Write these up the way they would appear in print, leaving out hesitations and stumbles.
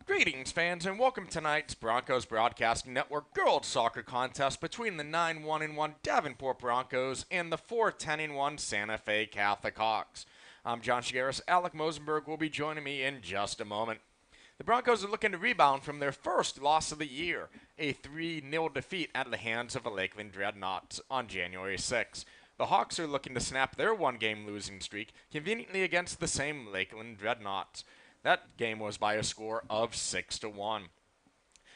Greetings, fans, and welcome to tonight's Broncos Broadcasting Network Girls Soccer Contest between the 9-1-1 Davenport Broncos and the 4-10-1 Santa Fe Catholic Hawks. I'm John Shigaris. Alec Mosenberg will be joining me in just a moment. The Broncos are looking to rebound from their first loss of the year, a 3-0 defeat at the hands of the Lakeland Dreadnoughts on January 6. The Hawks are looking to snap their one-game losing streak conveniently against the same Lakeland Dreadnoughts. That game was by a score of 6-1.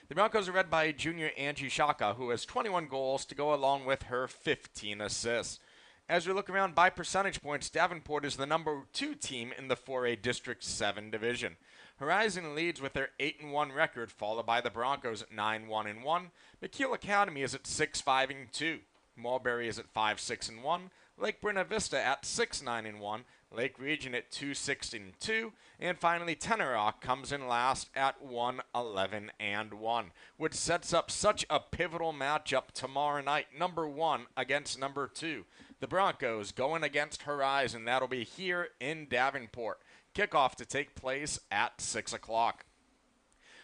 The Broncos are led by junior Angie Shaka, who has 21 goals to go along with her 15 assists. As we look around by percentage points, Davenport is the number 2 team in the 4A District 7 division. Horizon leads with their 8-1 record, followed by the Broncos at 9-1-1. McKeel Academy is at 6-5-2. Mulberry is at 5-6-1. Lake Buena Vista at 6-9-1. Lake Region at 2-6-2, and finally Tenorock comes in last at 1-11-1, which sets up such a pivotal matchup tomorrow night, number 1 against number 2. The Broncos going against Horizon. That'll be here in Davenport. Kickoff to take place at 6 o'clock.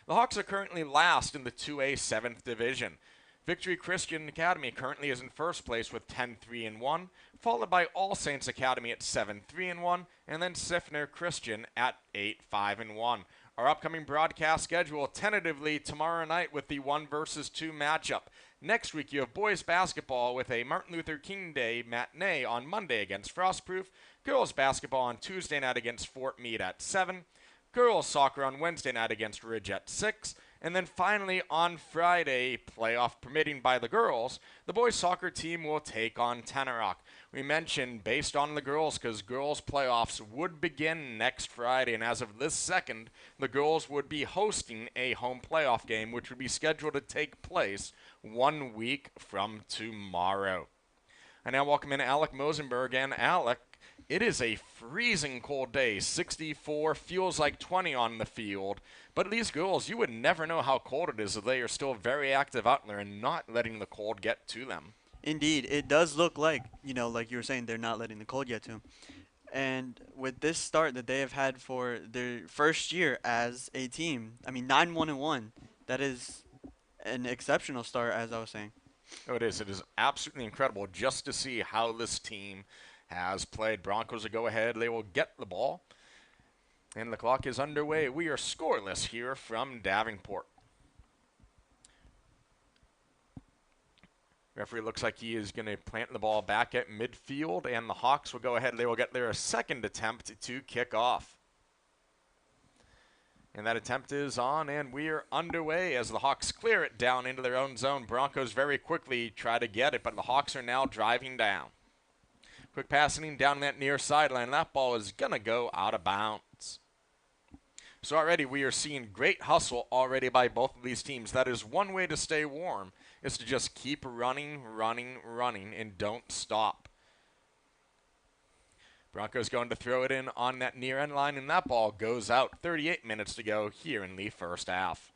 The Hawks are currently last in the 2A 7th Division. Victory Christian Academy currently is in first place with 10-3-1, followed by All Saints Academy at 7-3-1, and then Sifner Christian at 8-5-1. Our upcoming broadcast schedule tentatively tomorrow night with the 1 versus 2 matchup. Next week you have boys basketball with a Martin Luther King Day matinee on Monday against Frostproof, girls basketball on Tuesday night against Fort Meade at 7, girls soccer on Wednesday night against Ridge at 6, and then finally on Friday, playoff permitting by the girls, the boys soccer team will take on Tenorock. We mentioned based on the girls because girls playoffs would begin next Friday, and as of this second, the girls would be hosting a home playoff game which would be scheduled to take place 1 week from tomorrow. I now welcome in Alec Mosenberg. And Alec, it is a freezing cold day, 64, feels like 20 on the field. But these girls, you would never know how cold it is if they are still very active out there and not letting the cold get to them. Indeed, it does look like, like you were saying, they're not letting the cold get to them. And with this start that they have had for their first year as a team, I mean, 9-1-1, that is an exceptional start, as I was saying. Oh, it is. It is absolutely incredible just to see how this team has played. Broncos will go ahead. They will get the ball. And the clock is underway. We are scoreless here from Davenport. Referee looks like he is going to plant the ball back at midfield, and the Hawks will go ahead. They will get their second attempt to kick off. And that attempt is on, and we are underway as the Hawks clear it down into their own zone. Broncos very quickly try to get it, but the Hawks are now driving down. Quick passing down that near sideline. That ball is going to go out of bounds. So already we are seeing great hustle already by both of these teams. That is one way to stay warm, is to just keep running, and don't stop. Broncos going to throw it in on that near end line, and that ball goes out. 38 minutes to go here in the first half.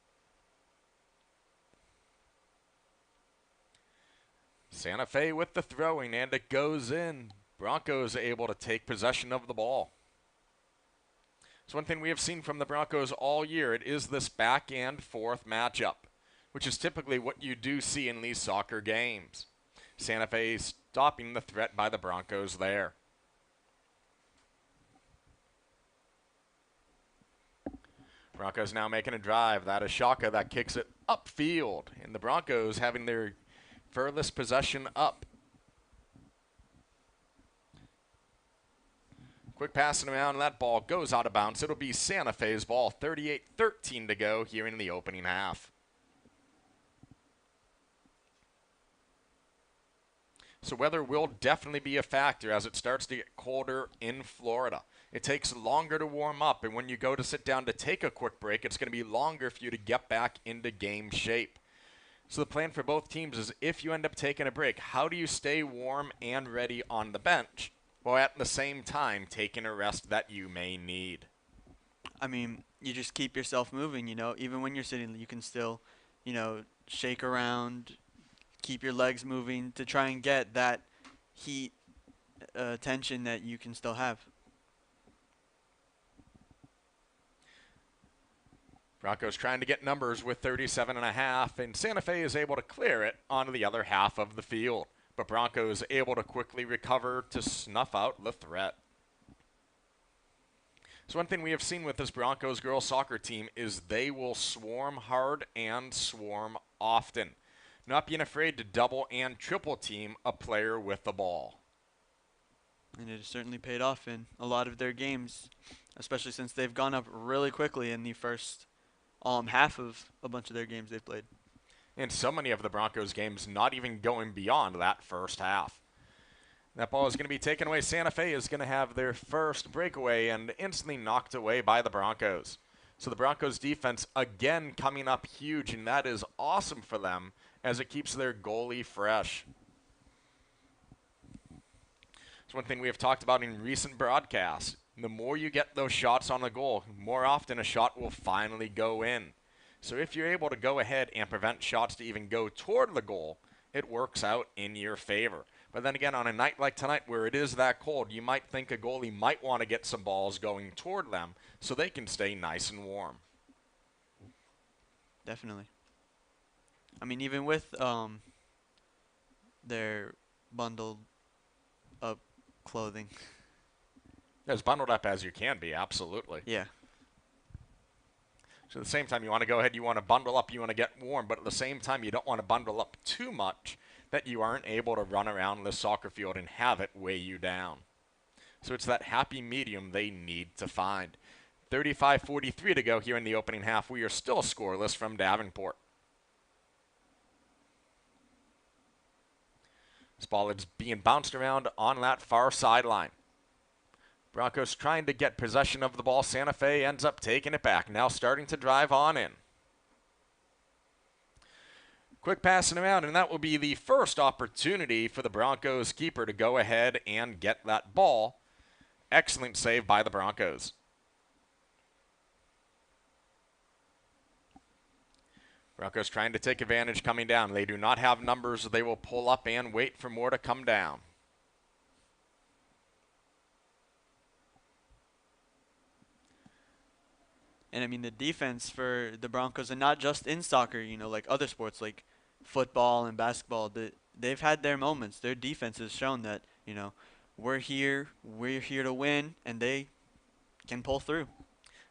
Santa Fe with the throwing, and it goes in. Broncos able to take possession of the ball. So one thing we have seen from the Broncos all year, it is this back and forth matchup, which is typically what you do see in these soccer games. Santa Fe stopping the threat by the Broncos there. Broncos now making a drive. That is Shaka that kicks it upfield, and the Broncos having their furthest possession up. Quick passing around, and that ball goes out of bounds. It'll be Santa Fe's ball. 38-13 to go here in the opening half. So weather will definitely be a factor as it starts to get colder in Florida. It takes longer to warm up, and when you go to sit down to take a quick break, it's going to be longer for you to get back into game shape. So the plan for both teams is if you end up taking a break, how do you stay warm and ready on the bench, while at the same time taking a rest that you may need? I mean, you just keep yourself moving, even when you're sitting, you can still, shake around, keep your legs moving to try and get that heat tension that you can still have. Broncos trying to get numbers with 37.5, and Santa Fe is able to clear it onto the other half of the field. But Broncos able to quickly recover to snuff out the threat. So one thing we have seen with this Broncos girls soccer team is they will swarm hard and swarm often, not being afraid to double and triple team a player with the ball. And it has certainly paid off in a lot of their games, especially since they've gone up really quickly in the first half of a bunch of their games they've played. And so many of the Broncos games not even going beyond that first half. That ball is going to be taken away. Santa Fe is going to have their first breakaway and instantly knocked away by the Broncos. So the Broncos defense again coming up huge, and that is awesome for them as it keeps their goalie fresh. It's one thing we have talked about in recent broadcasts. The more you get those shots on the goal, more often a shot will finally go in. So if you're able to go ahead and prevent shots to even go toward the goal, it works out in your favor. But then again, on a night like tonight where it is that cold, you might think a goalie might want to get some balls going toward them so they can stay nice and warm. Definitely. I mean, even with their bundled up clothing. As bundled up as you can be, absolutely. Yeah. So at the same time, you want to go ahead, you want to bundle up, you want to get warm, but at the same time, you don't want to bundle up too much that you aren't able to run around the soccer field and have it weigh you down. So it's that happy medium they need to find. 35:43 to go here in the opening half. We are still scoreless from Davenport. This ball is being bounced around on that far sideline. Broncos trying to get possession of the ball. Santa Fe ends up taking it back. Now starting to drive on in. Quick passing around, and that will be the first opportunity for the Broncos keeper to go ahead and get that ball. Excellent save by the Broncos. Broncos trying to take advantage coming down. They do not have numbers. They will pull up and wait for more to come down. And I mean, the defense for the Broncos, and not just in soccer, you know, like other sports like football and basketball, they've had their moments. Their defense has shown that, you know, we're here to win, and they can pull through.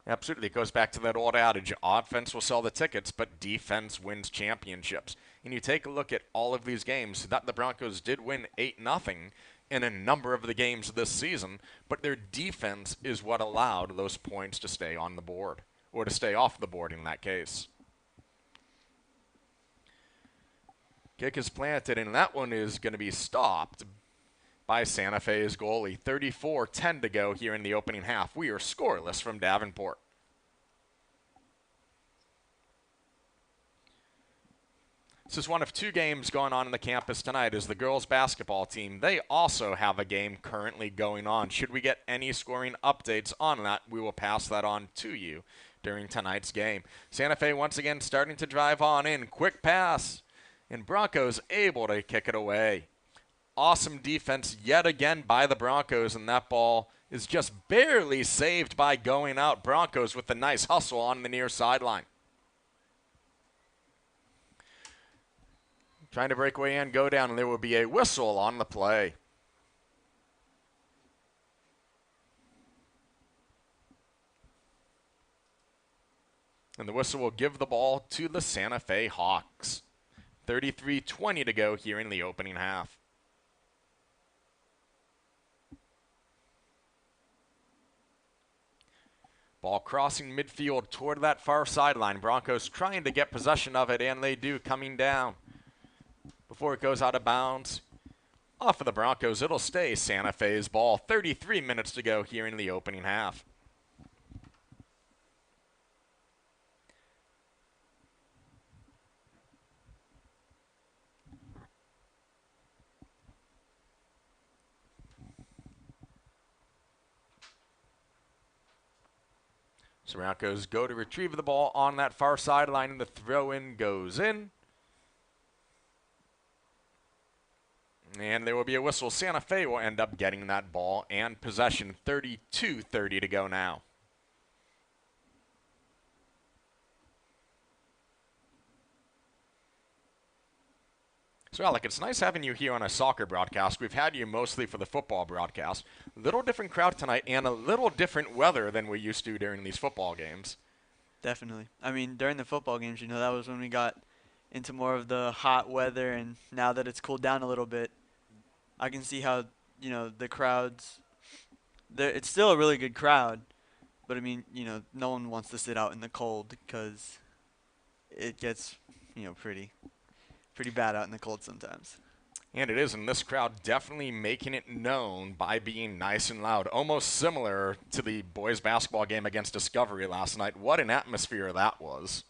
Absolutely. It goes back to that old adage, offense will sell the tickets, but defense wins championships. And you take a look at all of these games, that the Broncos did win 8-0 in a number of the games this season, but their defense is what allowed those points to stay on the board, or to stay off the board in that case. Kick is planted, and that one is going to be stopped by Santa Fe's goalie. 34:10 to go here in the opening half. We are scoreless from Davenport. This is one of two games going on in the campus tonight as the girls basketball team, they also have a game currently going on. Should we get any scoring updates on that, we will pass that on to you during tonight's game. Santa Fe once again starting to drive on in. Quick pass, and Broncos able to kick it away. Awesome defense yet again by the Broncos, and that ball is just barely saved by going out. Broncos with a nice hustle on the near sideline. Trying to break away and go down, and there will be a whistle on the play. And the whistle will give the ball to the Santa Fe Hawks. 33:20 to go here in the opening half. Ball crossing midfield toward that far sideline. Broncos trying to get possession of it, and they do, coming down. Before it goes out of bounds, off of the Broncos, it'll stay Santa Fe's ball. 33 minutes to go here in the opening half. So Broncos go to retrieve the ball on that far sideline, and the throw-in goes in. And there will be a whistle. Santa Fe will end up getting that ball and possession. 32:30 to go now. So, Alec, it's nice having you here on a soccer broadcast. We've had you mostly for the football broadcast. Little different crowd tonight and a little different weather than we're used to during these football games. Definitely. I mean, during the football games, that was when we got into more of the hot weather, and now that it's cooled down a little bit, I can see how, the crowds, it's still a really good crowd, but I mean, no one wants to sit out in the cold because it gets, pretty bad out in the cold sometimes. And it is, and this crowd definitely making it known by being nice and loud, almost similar to the boys' basketball game against Discovery last night. What an atmosphere that was.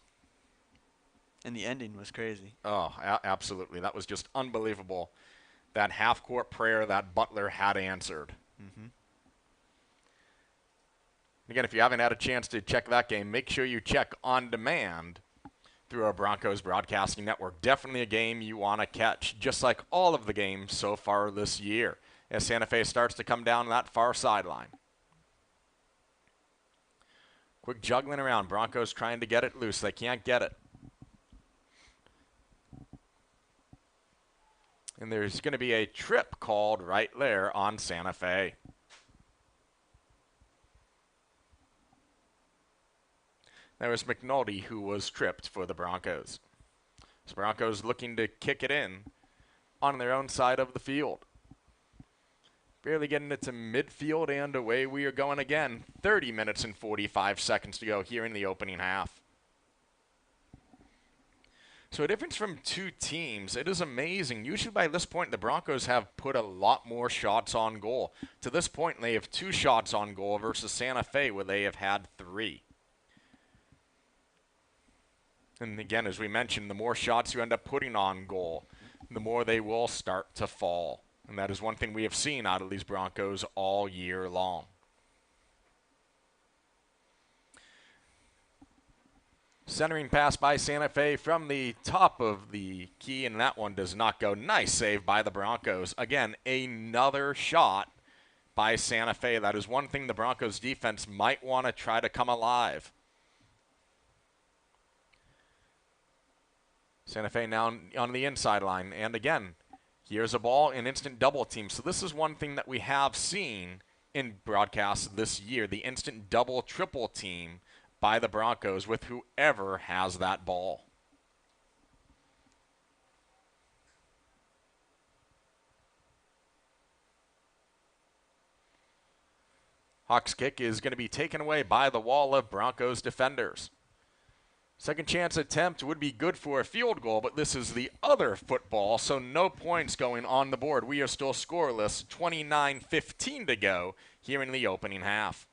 And the ending was crazy. Oh, absolutely. That was just unbelievable. That half-court prayer that Butler had answered. Hmm. Again, if you haven't had a chance to check that game, make sure you check on demand through our Broncos Broadcasting Network. Definitely a game you want to catch, just like all of the games so far this year, as Santa Fe starts to come down that far sideline. Quick juggling around. Broncos trying to get it loose. They can't get it. And there's going to be a trip called right there on Santa Fe. There was McNulty who was tripped for the Broncos. So Broncos looking to kick it in on their own side of the field. Barely getting it to midfield, and away we are going again. 30 minutes and 45 seconds to go here in the opening half. So a difference from two teams. It is amazing. Usually by this point, the Broncos have put a lot more shots on goal. To this point, they have 2 shots on goal versus Santa Fe, where they have had 3. And again, as we mentioned, the more shots you end up putting on goal, the more they will start to fall. And that is one thing we have seen out of these Broncos all year long. Centering pass by Santa Fe from the top of the key, and that one does not go. Nice save by the Broncos. Again, another shot by Santa Fe. That is one thing the Broncos defense might want to try to come alive. Santa Fe now on the inside line. And again, here's a ball, an instant double team. So this is one thing that we have seen in broadcasts this year, the instant double triple team by the Broncos with whoever has that ball. Hawks kick is going to be taken away by the wall of Broncos defenders. Second chance attempt would be good for a field goal, but this is the other football, so no points going on the board. We are still scoreless, 29:15 to go here in the opening half.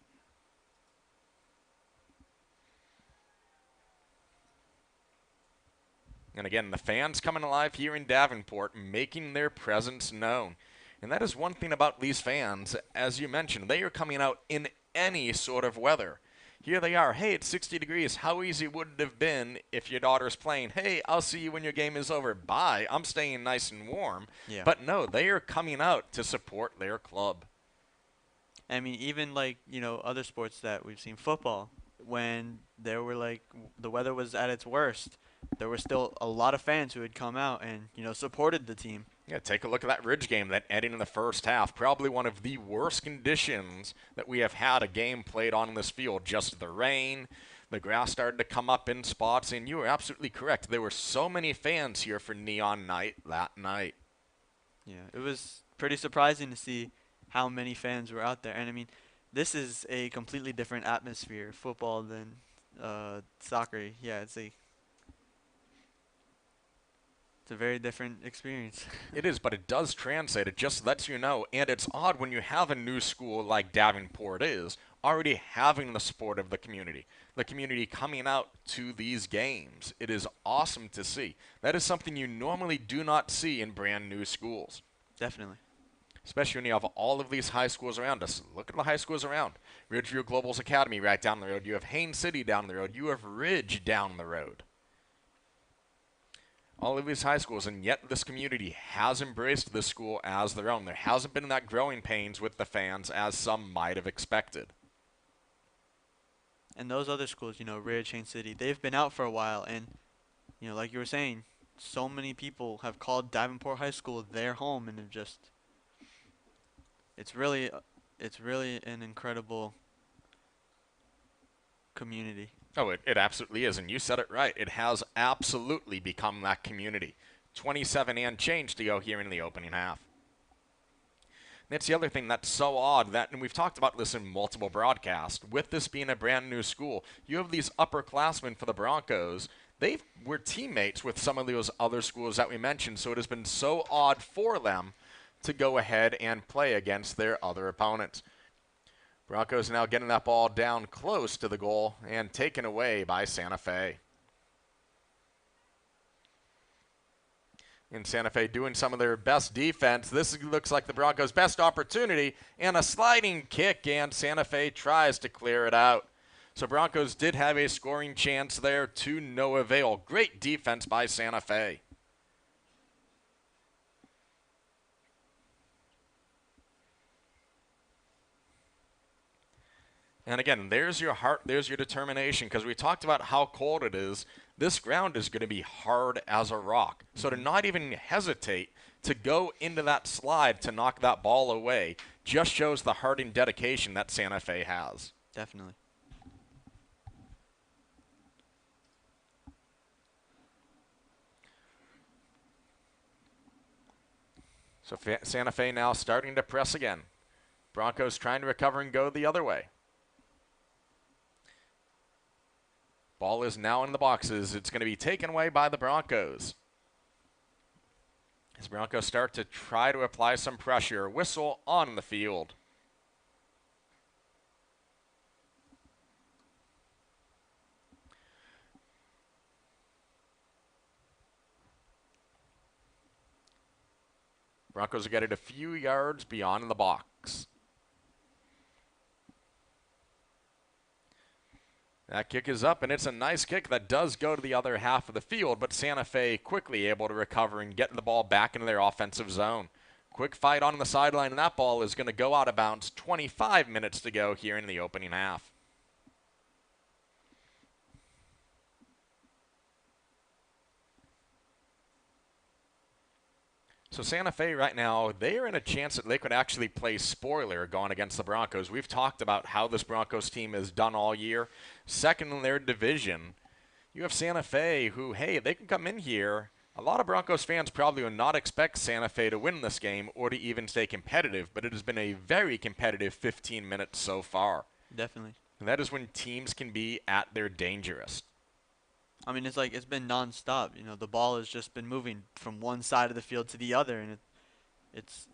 And again, the fans coming alive here in Davenport, making their presence known. And that is one thing about these fans, as you mentioned, they are coming out in any sort of weather. Here they are. Hey, it's 60 degrees. How easy would it have been if your daughter's playing? Hey, I'll see you when your game is over. Bye. I'm staying nice and warm. Yeah. But no, they are coming out to support their club. I mean, even other sports that we've seen, football, when there were the weather was at its worst, there were still a lot of fans who had come out and, supported the team. Yeah, take a look at that Ridge game that ended in the first half. Probably one of the worst conditions that we have had a game played on in this field. Just the rain, the grass started to come up in spots, and you were absolutely correct. There were so many fans here for Neon Night that night. Yeah, it was pretty surprising to see how many fans were out there. And I mean, this is a completely different atmosphere, football, than soccer. Yeah, it's a very different experience. It is, but it does translate. It just lets you know. And it's odd when you have a new school like Davenport is, already having the support of the community coming out to these games. It is awesome to see. That is something you normally do not see in brand new schools. Definitely. Especially when you have all of these high schools around us. Look at the high schools around. Ridgeview Global's Academy right down the road. You have Haines City down the road. You have Ridge down the road. All of these high schools, and yet this community has embraced this school as their own. There hasn't been that growing pains with the fans as some might have expected. And those other schools, Ridge, Haines City, they've been out for a while, and like you were saying, so many people have called Davenport High School their home, and it's really it's really an incredible community. Oh, it absolutely is. And you said it right. It has absolutely become that community. 27 and change to go here in the opening half. That's the other thing that's so odd that, and we've talked about this in multiple broadcasts, with this being a brand new school, you have these upperclassmen for the Broncos. They were teammates with some of those other schools that we mentioned, so it has been so odd for them to go ahead and play against their other opponents. Broncos now getting that ball down close to the goal and taken away by Santa Fe. In Santa Fe doing some of their best defense. This looks like the Broncos' best opportunity, and a sliding kick, and Santa Fe tries to clear it out. So Broncos did have a scoring chance there to no avail. Great defense by Santa Fe. And again, there's your heart, there's your determination, because we talked about how cold it is. This ground is going to be hard as a rock. So to not even hesitate to go into that slide to knock that ball away just shows the heart and dedication that Santa Fe has. Definitely. So Santa Fe now starting to press again. Broncos trying to recover and go the other way. Ball is now in the boxes. It's going to be taken away by the Broncos. As Broncos start to try to apply some pressure. Whistle on the field. Broncos are getting a few yards beyond the box. That kick is up, and it's a nice kick that does go to the other half of the field, but Santa Fe quickly able to recover and get the ball back into their offensive zone. Quick fight on the sideline, and that ball is going to go out of bounds. 25 minutes to go here in the opening half. So Santa Fe right now, they are in a chance that they could actually play spoiler going against the Broncos. We've talked about how this Broncos team has done all year. Second in their division, you have Santa Fe who, hey, they can come in here. A lot of Broncos fans probably would not expect Santa Fe to win this game or to even stay competitive, but it has been a very competitive 15 minutes so far. Definitely. And that is when teams can be at their dangerous. I mean, it's been nonstop. The ball has just been moving from one side of the field to the other, and it's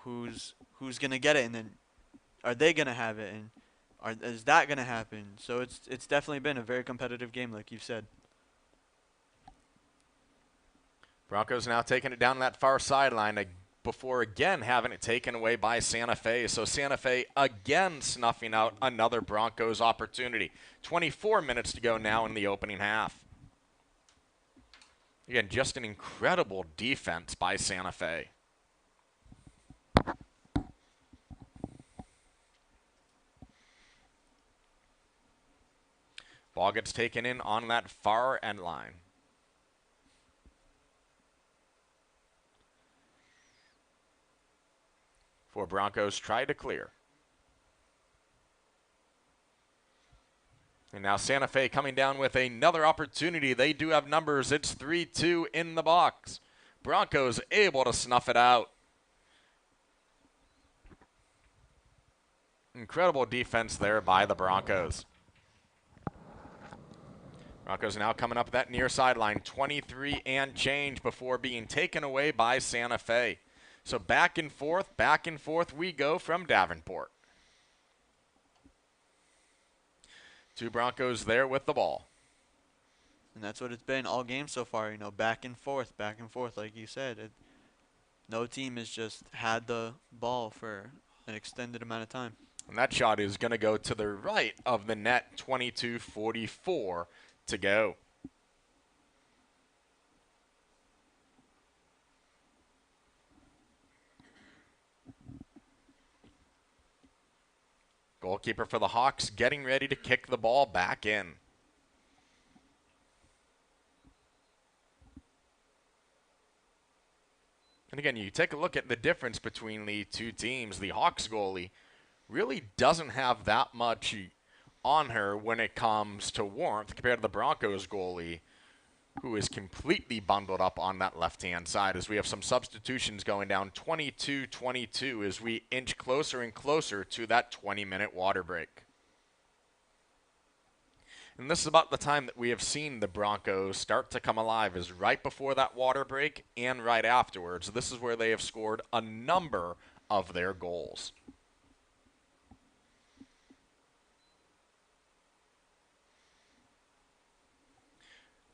who's gonna get it, and then are they gonna have it, and is that gonna happen? So it's definitely been a very competitive game, like you've said. Broncos now taking it down that far sideline before again having it taken away by Santa Fe. So Santa Fe again snuffing out another Broncos opportunity. 24 minutes to go now in the opening half. Again, just an incredible defense by Santa Fe. Ball gets taken in on that far end line. For Broncos try to clear. And now Santa Fe coming down with another opportunity. They do have numbers. It's 3-2 in the box. Broncos able to snuff it out. Incredible defense there by the Broncos. Broncos now coming up that near sideline. 23 and change before being taken away by Santa Fe. So back and forth we go from Davenport. Two Broncos there with the ball. And that's what it's been all game so far, back and forth, like you said. No team has just had the ball for an extended amount of time. And that shot is going to go to the right of the net, 22:44 to go. Goalkeeper for the Hawks getting ready to kick the ball back in. And again, you take a look at the difference between the two teams. The Hawks goalie really doesn't have that much on her when it comes to warmth compared to the Broncos goalie, who is completely bundled up on that left-hand side as we have some substitutions going down 22-22 as we inch closer and closer to that 20-minute water break. And this is about the time that we have seen the Broncos start to come alive, is right before that water break and right afterwards. This is where they have scored a number of their goals.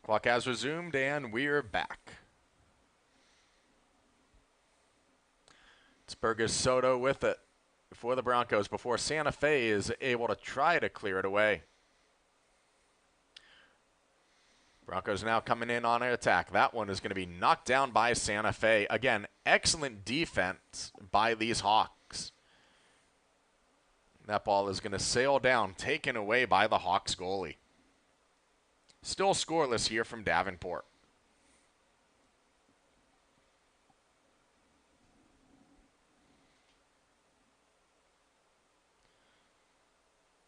Clock has resumed, and we're back. It's Burgess Soto with it for the Broncos before Santa Fe is able to try to clear it away. Broncos now coming in on an attack. That one is going to be knocked down by Santa Fe. Again, excellent defense by these Hawks. That ball is going to sail down, taken away by the Hawks goalie. Still scoreless here from Davenport.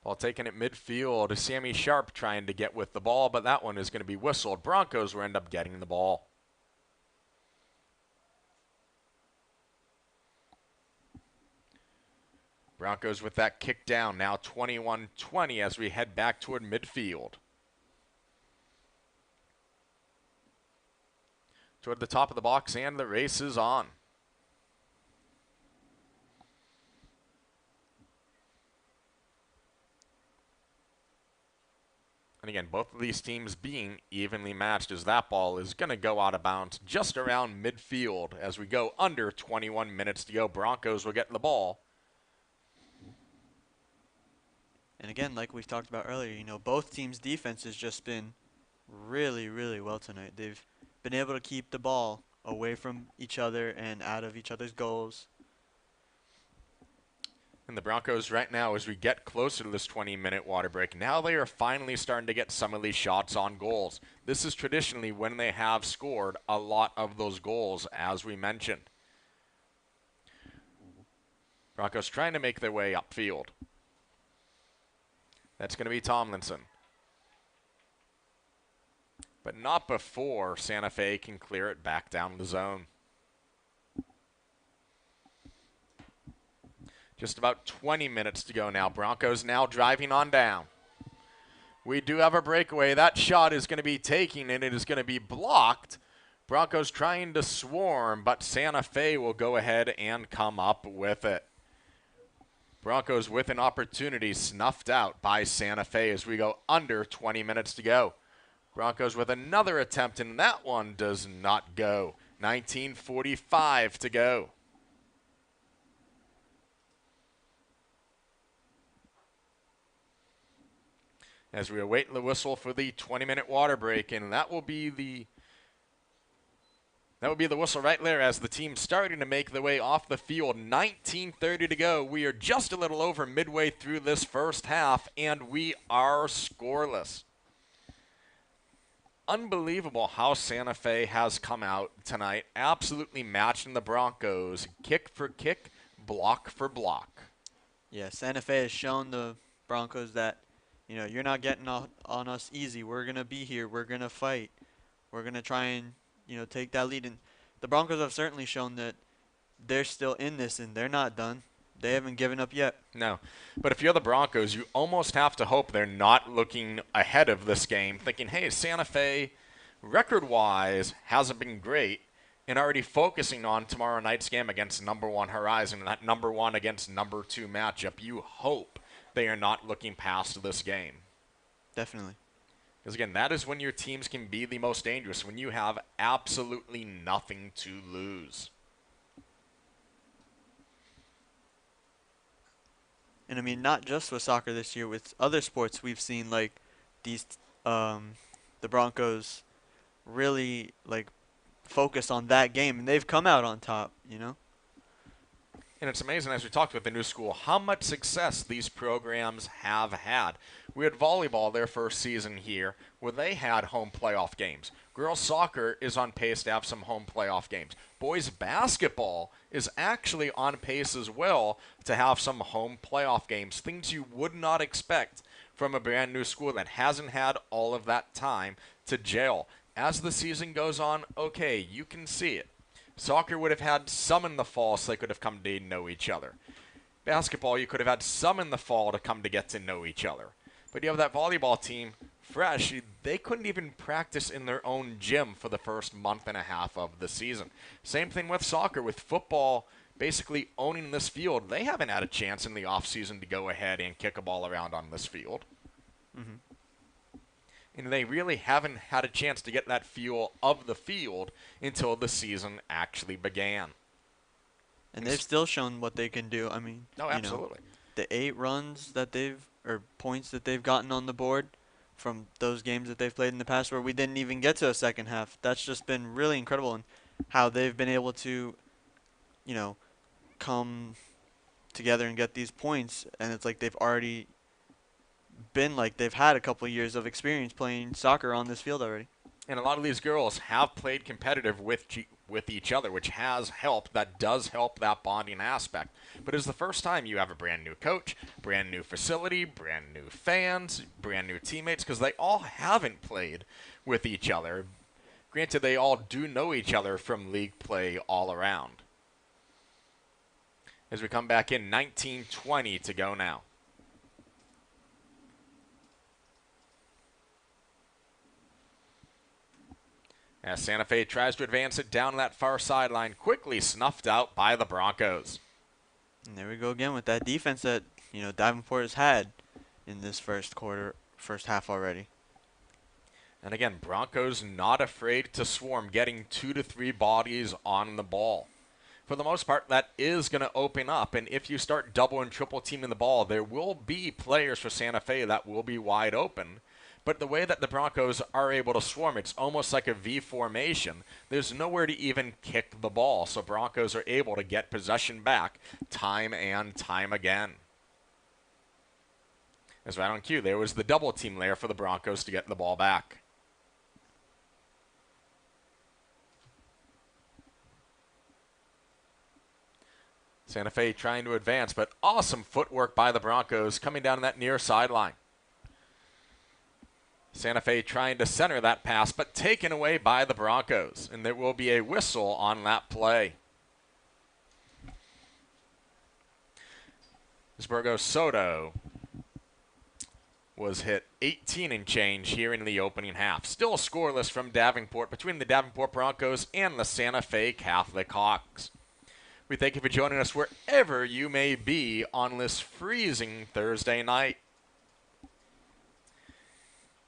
Ball taken at midfield. Sammy Sharp trying to get with the ball, but that one is going to be whistled. Broncos will end up getting the ball. Broncos with that kick down, now 21-20 as we head back toward midfield. Toward the top of the box, and the race is on. And again, both of these teams being evenly matched as that ball is going to go out of bounds just around midfield as we go under 21 minutes to go. Broncos will get the ball. And again, like we've talked about earlier, both teams' defense has just been really, really well tonight. They've been able to keep the ball away from each other and out of each other's goals. And the Broncos right now, as we get closer to this 20-minute water break, now they are finally starting to get some of these shots on goals. This is traditionally when they have scored a lot of those goals, as we mentioned. Broncos trying to make their way upfield. That's going to be Tomlinson. But not before Santa Fe can clear it back down the zone. Just about 20 minutes to go now. Broncos now driving on down. We do have a breakaway. That shot is going to be taken, and it is going to be blocked. Broncos trying to swarm, but Santa Fe will go ahead and come up with it. Broncos with an opportunity snuffed out by Santa Fe as we go under 20 minutes to go. Broncos with another attempt, and that one does not go. 19:45 to go. As we await the whistle for the 20-minute water break, and that will be the whistle right there as the team starting to make their way off the field. 19:30 to go. We are just a little over midway through this first half, and we are scoreless. Unbelievable how Santa Fe has come out tonight, absolutely matching the Broncos, kick for kick, block for block. Yeah, Santa Fe has shown the Broncos that, you're not getting on us easy. We're going to be here. We're going to fight. We're going to try and, take that lead. And the Broncos have certainly shown that they're still in this and they're not done. They haven't given up yet. No. But if you're the Broncos, you almost have to hope they're not looking ahead of this game, thinking, hey, Santa Fe, record-wise, hasn't been great, and already focusing on tomorrow night's game against number one Horizon, that number one against number two matchup. You hope they are not looking past this game. Definitely. Because, again, that is when your teams can be the most dangerous, when you have absolutely nothing to lose. And I mean, not just with soccer this year, with other sports we've seen like these, the Broncos really focus on that game, and they've come out on top. And it's amazing, as we talked with the new school, how much success these programs have had. We had volleyball their first season here, where they had home playoff games. Girls soccer is on pace to have some home playoff games. Boys basketball is actually on pace as well to have some home playoff games. Things you would not expect from a brand new school that hasn't had all of that time to gel. As the season goes on, okay, you can see it. Soccer would have had some in the fall so they could have come to know each other. Basketball, you could have had some in the fall to come to get to know each other. But you have that volleyball team, fresh, they couldn't even practice in their own gym for the first month and a half of the season. Same thing with soccer, with football basically owning this field. They haven't had a chance in the offseason to go ahead and kick a ball around on this field. Mm-hmm. And they really haven't had a chance to get that feel of the field until the season actually began. And they've still shown what they can do. I mean, no, absolutely. The 8 runs that or points that they've gotten on the board from those games that they've played in the past where we didn't even get to a second half. That's just been really incredible, and how they've been able to, come together and get these points. And it's like they've already been like they've had a couple of years of experience playing soccer on this field already. And a lot of these girls have played competitive with each other, which has helped. That does help that bonding aspect. But it's the first time you have a brand new coach, brand new facility, brand new fans, brand new teammates, because they all haven't played with each other. Granted, they all do know each other from league play all around. As we come back in, 19:20 to go now. As Santa Fe tries to advance it down that far sideline, quickly snuffed out by the Broncos. And there we go again with that defense that, Davenport has had in this first half already. And again, Broncos not afraid to swarm, getting 2 to 3 bodies on the ball. For the most part, that is going to open up, and if you start double and triple teaming the ball, there will be players for Santa Fe that will be wide open. But the way that the Broncos are able to swarm, it's almost like a V formation. There's nowhere to even kick the ball, so Broncos are able to get possession back time and time again. As right on cue, there was the double team there for the Broncos to get the ball back. Santa Fe trying to advance, but awesome footwork by the Broncos coming down that near sideline. Santa Fe trying to center that pass, but taken away by the Broncos. And there will be a whistle on that play. Esburgo Soto was hit 18 and change here in the opening half. Still scoreless from Davenport between the Davenport Broncos and the Santa Fe Catholic Hawks. We thank you for joining us wherever you may be on this freezing Thursday night.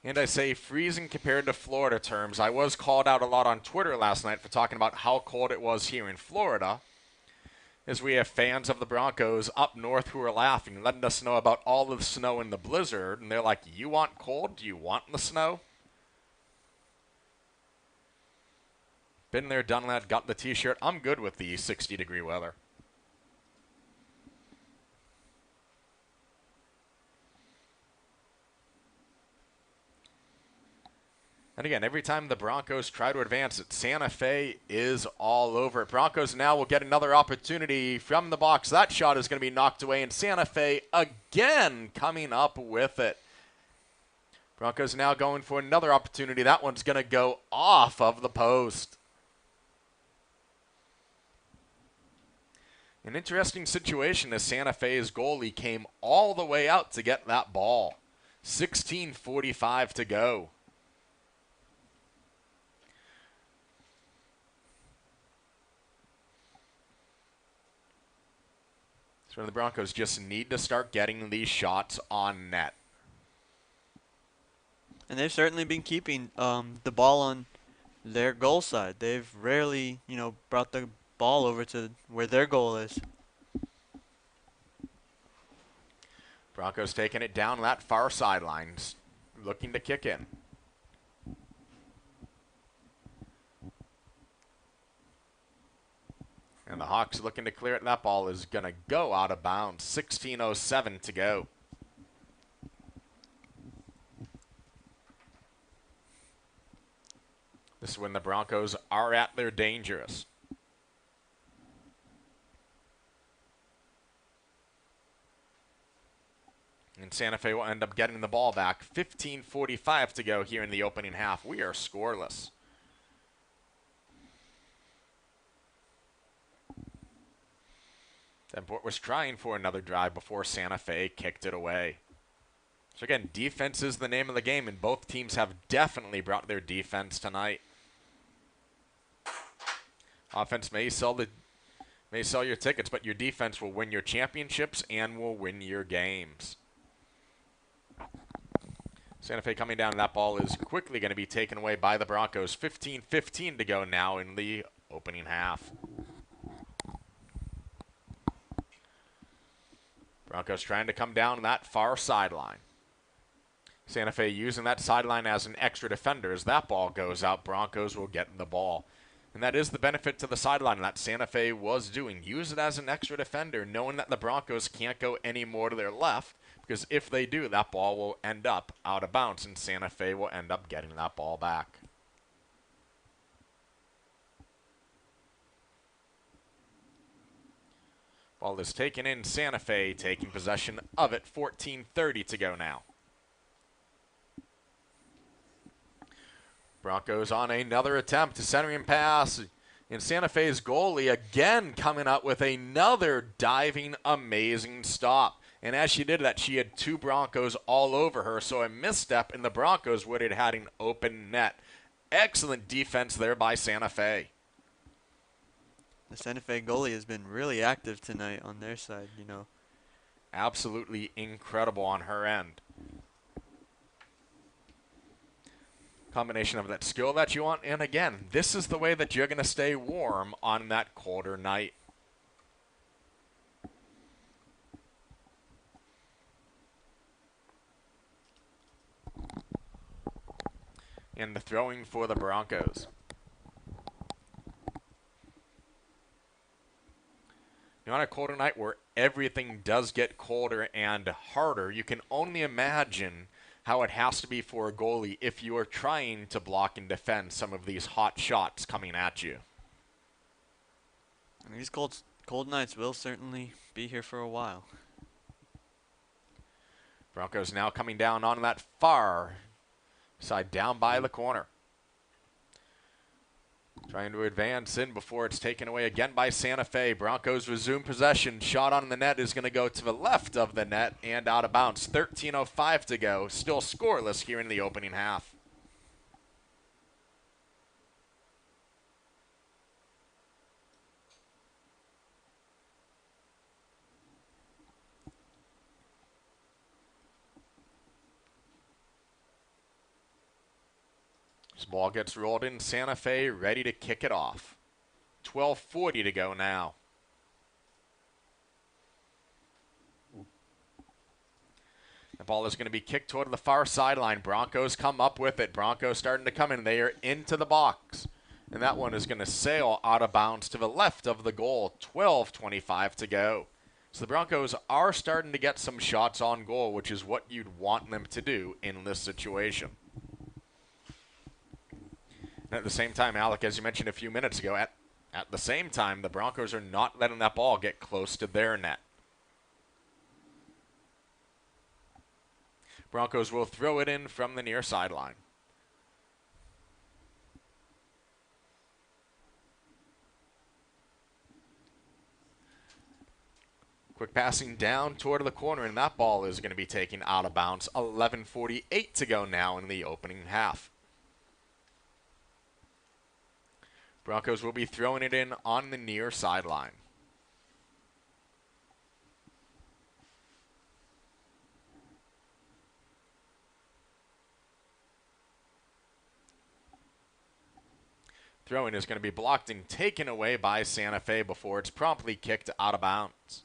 And I say freezing compared to Florida terms. I was called out a lot on Twitter last night for talking about how cold it was here in Florida, as we have fans of the Broncos up north who are laughing, letting us know about all of the snow and the blizzard. And they're like, you want cold? Do you want the snow? Been there, done that, got the t-shirt. I'm good with the 60-degree weather. And again, every time the Broncos try to advance it, Santa Fe is all over it. Broncos now will get another opportunity from the box. That shot is going to be knocked away, and Santa Fe again coming up with it. Broncos now going for another opportunity. That one's going to go off of the post. An interesting situation as Santa Fe's goalie came all the way out to get that ball. 16:45 to go. So the Broncos just need to start getting these shots on net. And they've certainly been keeping the ball on their goal side. They've rarely, brought the ball over to where their goal is. Broncos taking it down that far sideline, looking to kick in. And the Hawks looking to clear it. That ball is going to go out of bounds. 16:07 to go. This is when the Broncos are at their dangerous. And Santa Fe will end up getting the ball back. 15:45 to go here in the opening half. We are scoreless. Davenport was trying for another drive before Santa Fe kicked it away. So again, defense is the name of the game, and both teams have definitely brought their defense tonight. Offense may sell your tickets, but your defense will win your championships and will win your games. Santa Fe coming down, and that ball is quickly going to be taken away by the Broncos. 15:15 to go now in the opening half. Broncos trying to come down that far sideline. Santa Fe using that sideline as an extra defender. As that ball goes out, Broncos will get the ball. And that is the benefit to the sideline that Santa Fe was doing. Use it as an extra defender, knowing that the Broncos can't go any more to their left, because if they do, that ball will end up out of bounds, and Santa Fe will end up getting that ball back. Ball is taken in. Santa Fe taking possession of it. 14:30 to go now. Broncos on another attempt to centering pass. And Santa Fe's goalie again coming up with another diving, amazing stop. And as she did that, she had two Broncos all over her. So a misstep, and the Broncos would have had an open net. Excellent defense there by Santa Fe. The Santa Fe goalie has been really active tonight on their side, Absolutely incredible on her end. Combination of that skill that you want, and again, this is the way that you're going to stay warm on that colder night. And the throwing for the Broncos. On a colder night where everything does get colder and harder, you can only imagine how it has to be for a goalie if you are trying to block and defend some of these hot shots coming at you. And these cold nights will certainly be here for a while. Broncos now coming down on that far side, down by the corner. Trying to advance in before it's taken away again by Santa Fe. Broncos resume possession. Shot on the net is going to go to the left of the net and out of bounds. 13:05 to go. Still scoreless here in the opening half. This ball gets rolled in. Santa Fe ready to kick it off. 12:40 to go now. The ball is going to be kicked toward the far sideline. Broncos come up with it. Broncos starting to come in. They are into the box. And that one is going to sail out of bounds to the left of the goal. 12:25 to go. So the Broncos are starting to get some shots on goal, which is what you'd want them to do in this situation. And at the same time, Alec, as you mentioned a few minutes ago, at the same time, the Broncos are not letting that ball get close to their net. Broncos will throw it in from the near sideline. Quick passing down toward the corner, and that ball is going to be taken out of bounds. 11:48 to go now in the opening half. Broncos will be throwing it in on the near sideline. Throwing is going to be blocked and taken away by Santa Fe before it's promptly kicked out of bounds.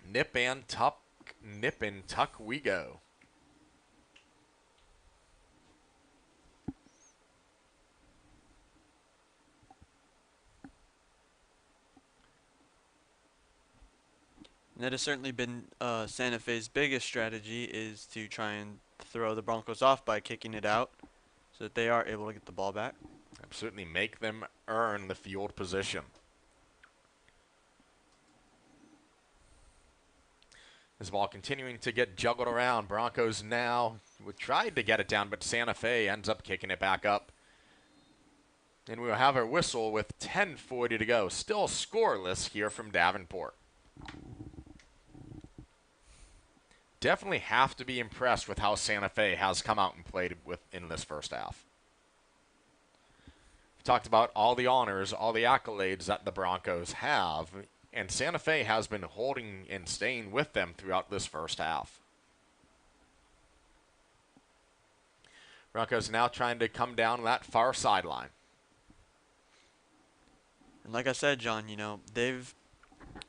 Nip and tuck we go. that has certainly been Santa Fe's biggest strategy is to try and throw the Broncos off by kicking it out so that they are able to get the ball back. Absolutely make them earn the field position. This ball continuing to get juggled around. Broncos now tried to get it down, but Santa Fe ends up kicking it back up. And we'll have a whistle with 10:40 to go. Still scoreless here from Davenport. Definitely have to be impressed with how Santa Fe has come out and played in this first half. We've talked about all the honors, all the accolades that the Broncos have, and Santa Fe has been holding and staying with them throughout this first half. Broncos now trying to come down that far sideline. And like I said, John,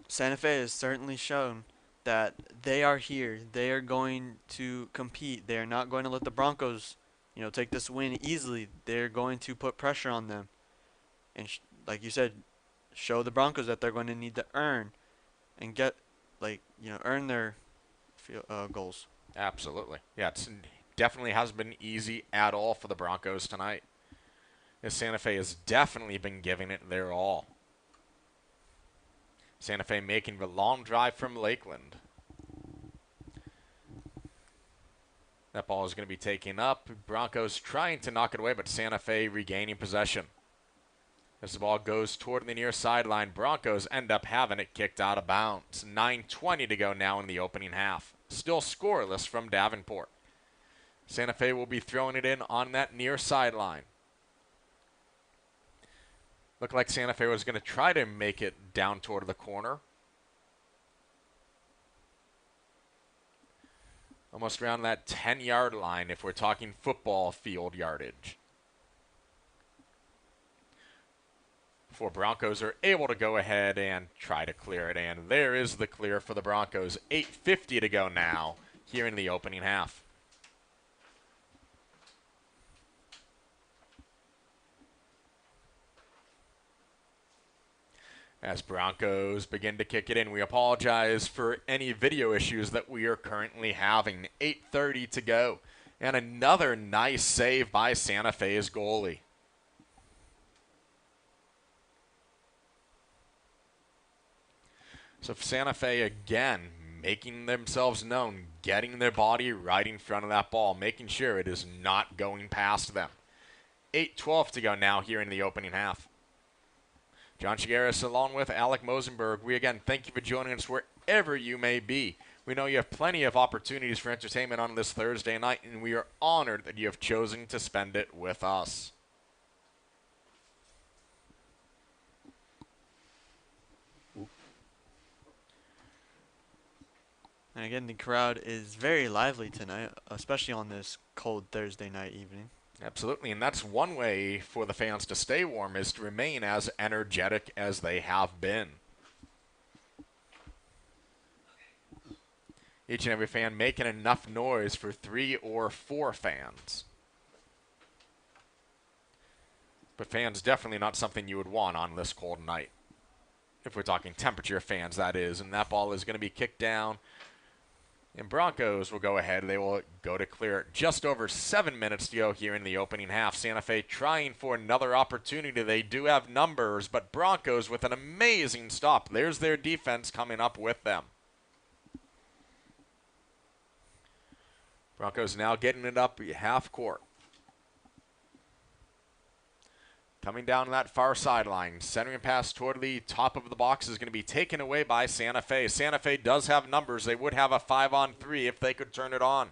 Santa Fe has certainly shown that they are here. They are going to compete. They are not going to let the Broncos, take this win easily. They're going to put pressure on them. And like you said, show the Broncos that they're going to need to earn and get, earn their goals. Absolutely. Yeah, it definitely hasn't been easy at all for the Broncos tonight. Santa Fe has definitely been giving it their all. Santa Fe making the long drive from Lakeland. That ball is going to be taken up. Broncos trying to knock it away, but Santa Fe regaining possession. As the ball goes toward the near sideline, Broncos end up having it kicked out of bounds. 9:20 to go now in the opening half. Still scoreless from Davenport. Santa Fe will be throwing it in on that near sideline. Looked like Santa Fe was going to try to make it down toward the corner. Almost around that 10-yard line if we're talking football field yardage. Before Broncos are able to go ahead and try to clear it. And there is the clear for the Broncos. 8:50 to go now here in the opening half. As Broncos begin to kick it in, we apologize for any video issues that we are currently having. 8:30 to go. And another nice save by Santa Fe's goalie. So Santa Fe again making themselves known, getting their body right in front of that ball, making sure it is not going past them. 8:12 to go now here in the opening half. John Chigueras along with Alec Mosenberg. We again thank you for joining us wherever you may be. We know you have plenty of opportunities for entertainment on this Thursday night, and we are honored that you have chosen to spend it with us. And again, the crowd is very lively tonight, especially on this cold Thursday night evening. Absolutely, and that's one way for the fans to stay warm is to remain as energetic as they have been. Each and every fan making enough noise for 3 or 4 fans. But fans definitely not something you would want on this cold night. If we're talking temperature fans, that is. And that ball is going to be kicked down. And Broncos will go ahead. They will go to clear it. Just over 7 minutes to go here in the opening half. Santa Fe trying for another opportunity. They do have numbers, but Broncos with an amazing stop. There's their defense coming up with them. Broncos now getting it up half court. Coming down that far sideline, centering pass toward the top of the box is going to be taken away by Santa Fe. Santa Fe does have numbers. They would have a 5-on-3 if they could turn it on.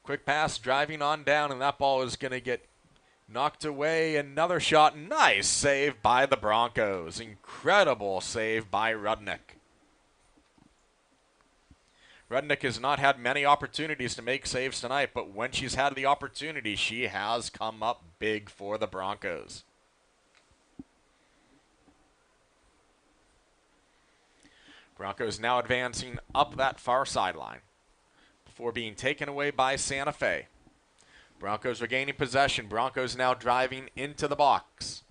Quick pass driving on down, and that ball is going to get knocked away. Another shot. Nice save by the Broncos. Incredible save by Rudnick. Rudnick has not had many opportunities to make saves tonight, but when she's had the opportunity, she has come up big for the Broncos. Broncos now advancing up that far sideline before being taken away by Santa Fe. Broncos regaining possession. Broncos now driving into the box.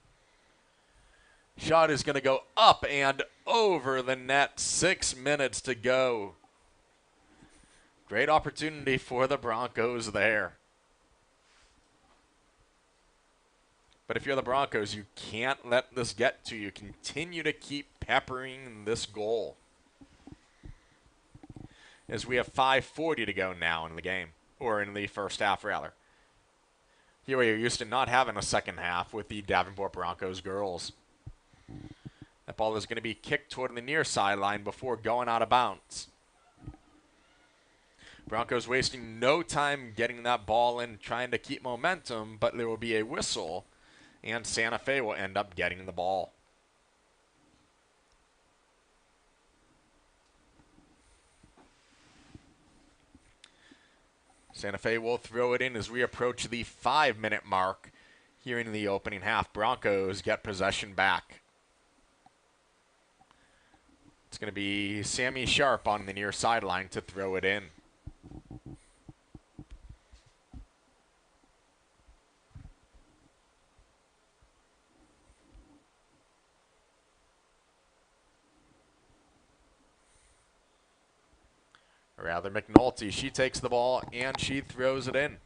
Shot is going to go up and over the net. 6 minutes to go. Great opportunity for the Broncos there. But if you're the Broncos, you can't let this get to you. Continue to keep peppering this goal. As we have 5:40 to go now in the game, or in the first half, rather. Here we are used to not having a second half with the Davenport Broncos girls. That ball is going to be kicked toward the near sideline before going out of bounds. Broncos wasting no time getting that ball in, trying to keep momentum, but there will be a whistle, and Santa Fe will end up getting the ball. Santa Fe will throw it in as we approach the 5-minute mark here in the opening half. Broncos get possession back. It's going to be Sammy Sharp on the near sideline to throw it in. Rather, McNulty, she takes the ball and she throws it in.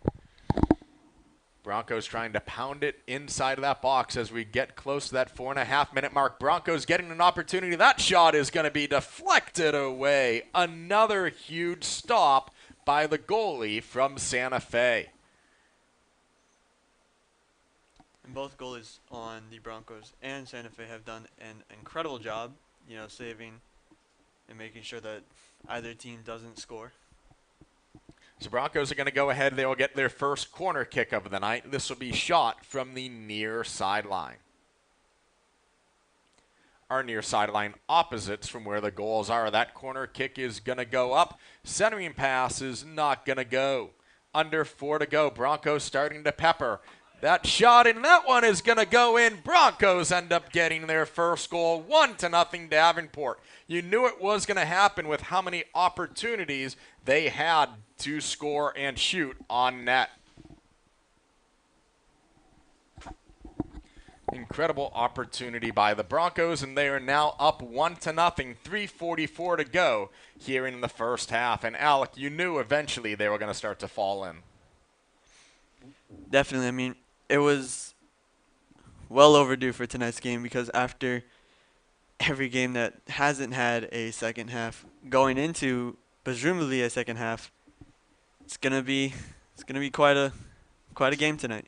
Broncos trying to pound it inside of that box as we get close to that 4.5-minute mark. Broncos getting an opportunity. That shot is going to be deflected away. Another huge stop by the goalie from Santa Fe. And both goalies on the Broncos and Santa Fe have done an incredible job, saving and making sure that either team doesn't score. So Broncos are going to go ahead. They will get their first corner kick of the night. This will be shot from the near sideline. Our near sideline opposites from where the goals are. That corner kick is going to go up. Centering pass is not going to go. Under 4 to go. Broncos starting to pepper. That shot and that one is going to go in. Broncos end up getting their first goal. 1-0 Davenport. You knew it was going to happen with how many opportunities they had to score and shoot on net. Incredible opportunity by the Broncos, and they are now up 1-0. 3:44 to go here in the first half. And Alec, you knew eventually they were going to start to fall in. Definitely. I mean, it was well overdue for tonight's game because after every game that hasn't had a second half going into presumably a second half, it's gonna be quite a game tonight.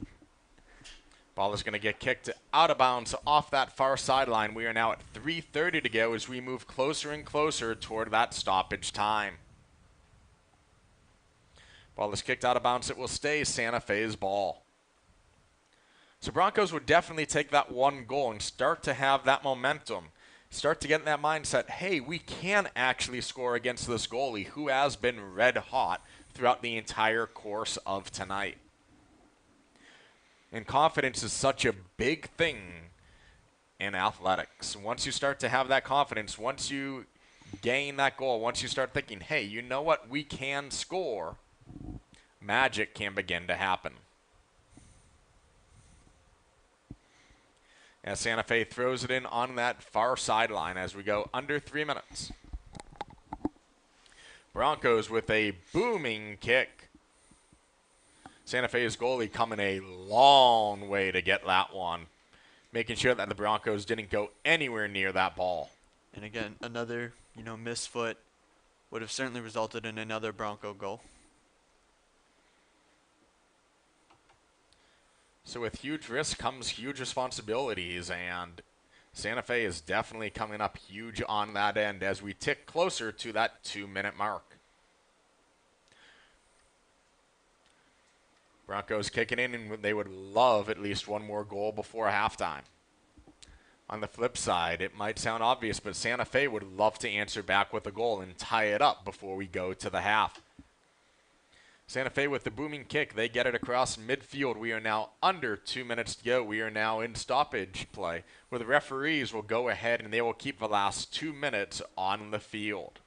Ball is going to get kicked out of bounds off that far sideline. We are now at 3:30 to go as we move closer and closer toward that stoppage time. Ball is kicked out of bounds. It will stay Santa Fe's ball. So Broncos would definitely take that one goal and start to have that momentum. Start to get in that mindset, hey, we can actually score against this goalie who has been red hot throughout the entire course of tonight. And confidence is such a big thing in athletics. Once you start to have that confidence, once you gain that goal, once you start thinking, hey, you know what, we can score, magic can begin to happen. As Santa Fe throws it in on that far sideline as we go under 3 minutes. Broncos with a booming kick. Santa Fe's goalie coming a long way to get that one, making sure that the Broncos didn't go anywhere near that ball. And again, another missed foot would have certainly resulted in another Bronco goal. So with huge risk comes huge responsibilities, and Santa Fe is definitely coming up huge on that end as we tick closer to that 2-minute mark. Broncos kicking in, and they would love at least one more goal before halftime. On the flip side, it might sound obvious, but Santa Fe would love to answer back with a goal and tie it up before we go to the half. Santa Fe with the booming kick. They get it across midfield. We are now under 2 minutes to go. We are now in stoppage play, where the referees will go ahead and they will keep the last 2 minutes on the field.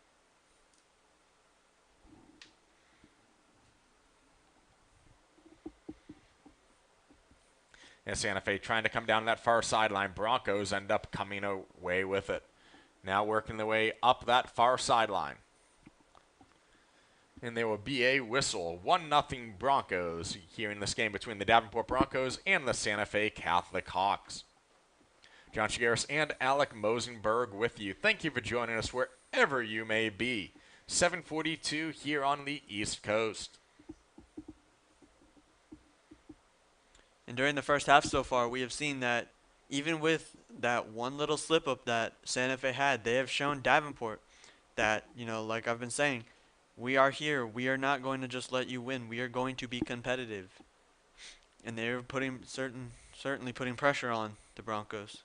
And Santa Fe trying to come down that far sideline. Broncos end up coming away with it. Now working their way up that far sideline. And there will be a whistle. 1-0 Broncos here in this game between the Davenport Broncos and the Santa Fe Catholic Hawks. John Shigaris and Alec Mosenberg with you. Thank you for joining us wherever you may be. 7:42 here on the East Coast. And during the first half so far, we have seen that even with that one little slip up that Santa Fe had, they have shown Davenport that, like I've been saying, we are here. We are not going to just let you win. We are going to be competitive. And they're certainly putting pressure on the Broncos.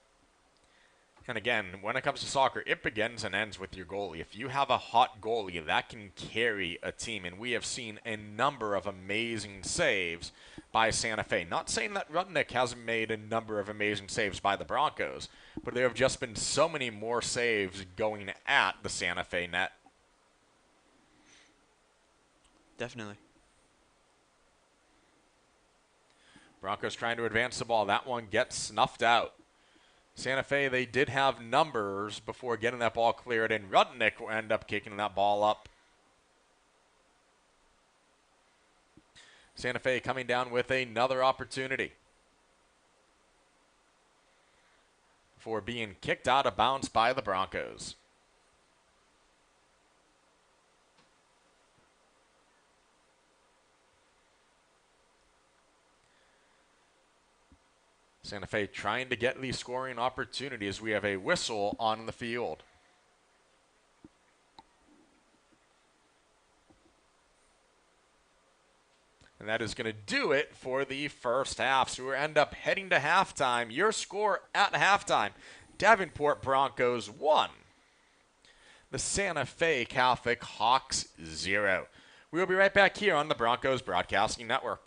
And again, when it comes to soccer, it begins and ends with your goalie. If you have a hot goalie, that can carry a team. And we have seen a number of amazing saves by Santa Fe. Not saying that Rudnick hasn't made a number of amazing saves by the Broncos, but there have just been so many more saves going at the Santa Fe net. Definitely. Broncos trying to advance the ball. That one gets snuffed out. Santa Fe, they did have numbers before getting that ball cleared, and Rudnick will end up kicking that ball up. Santa Fe coming down with another opportunity for being kicked out of bounds by the Broncos. Santa Fe trying to get these scoring opportunities. We have a whistle on the field. And that is going to do it for the first half. So we end up heading to halftime. Your score at halftime, Davenport Broncos 1. The Santa Fe Catholic Hawks 0. We will be right back here on the Broncos Broadcasting Network.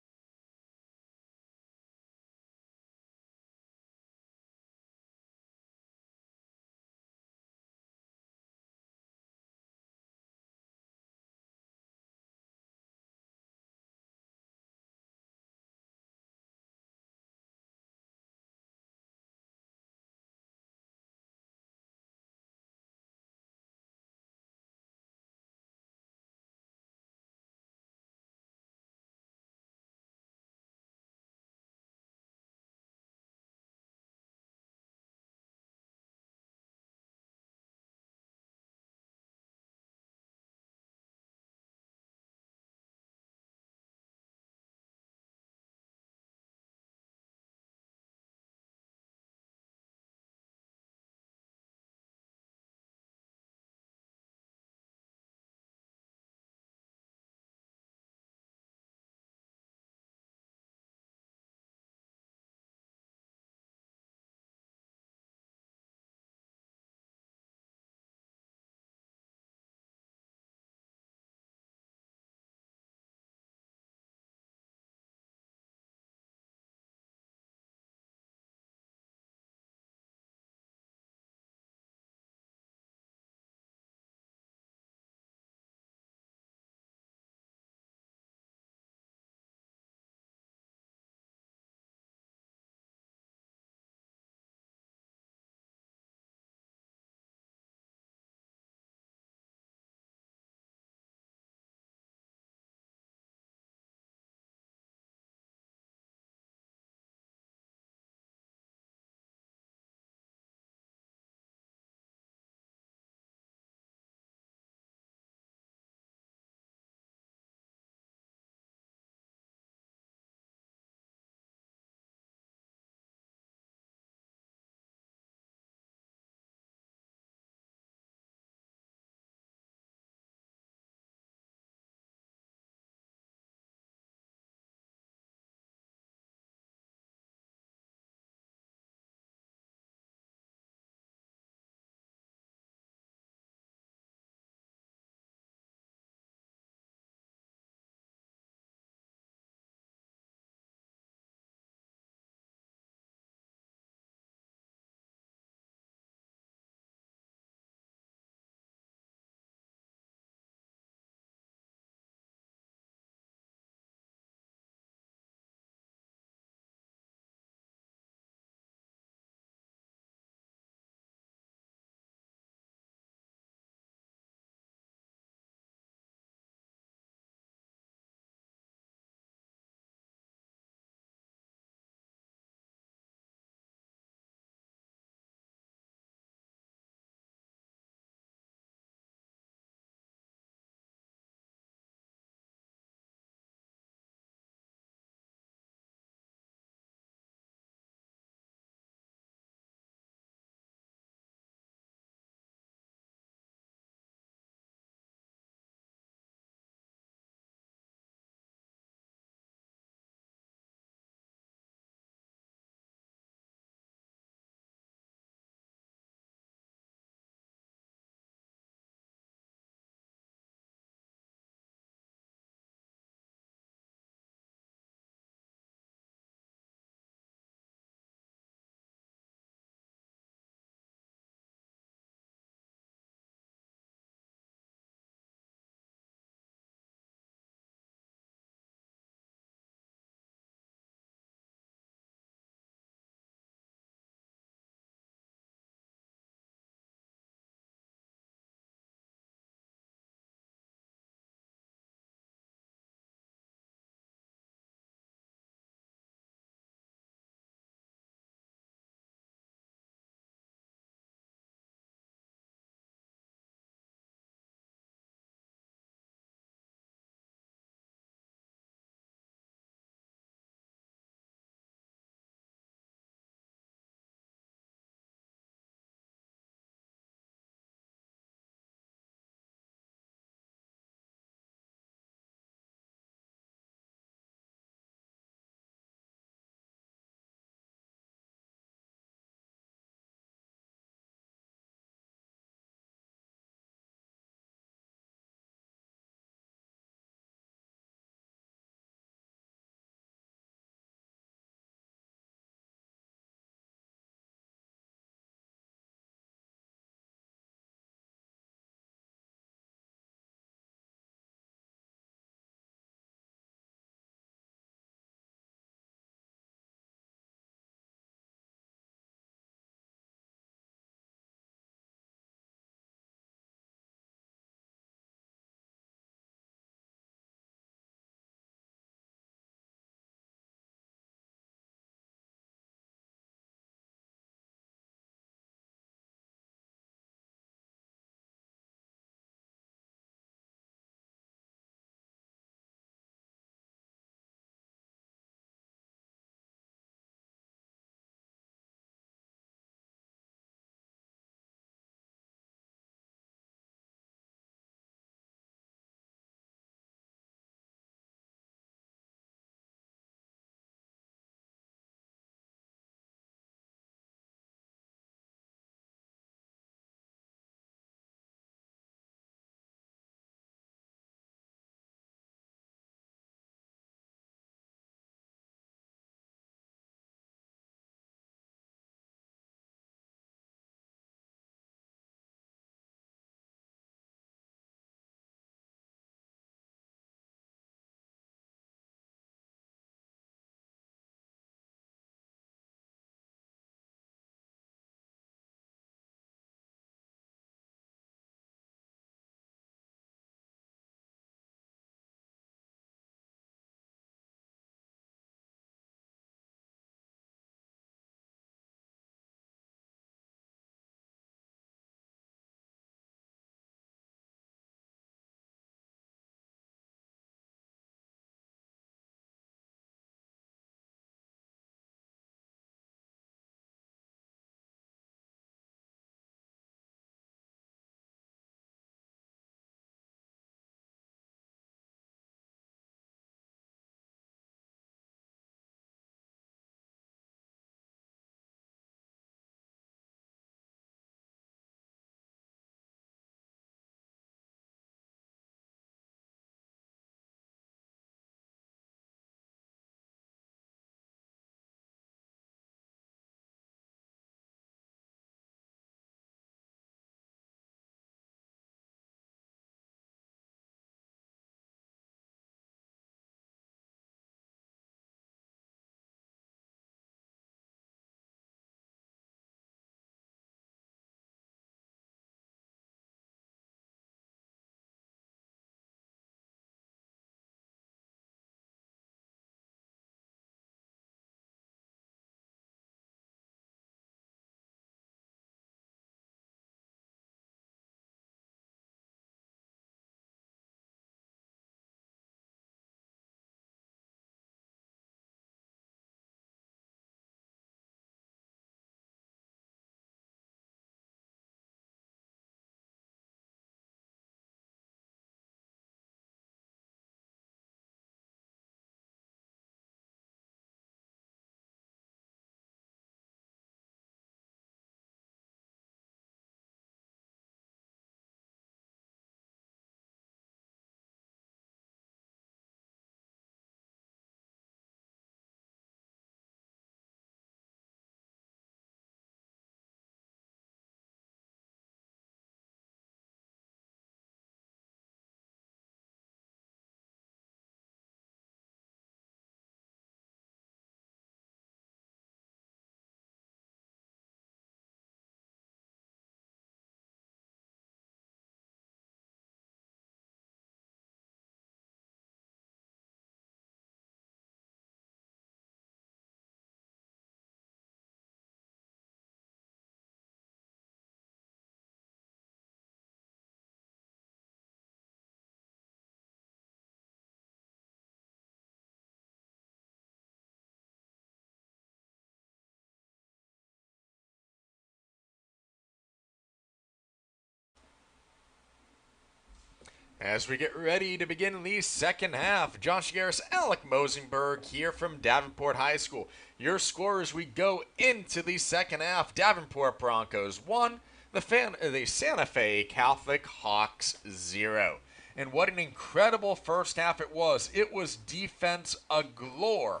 As we get ready to begin the second half, Josh Garris, Alec Mosenberg here from Davenport High School. Your score as we go into the second half: Davenport Broncos 1, the Santa Fe Catholic Hawks 0. And what an incredible first half it was. It was defense galore,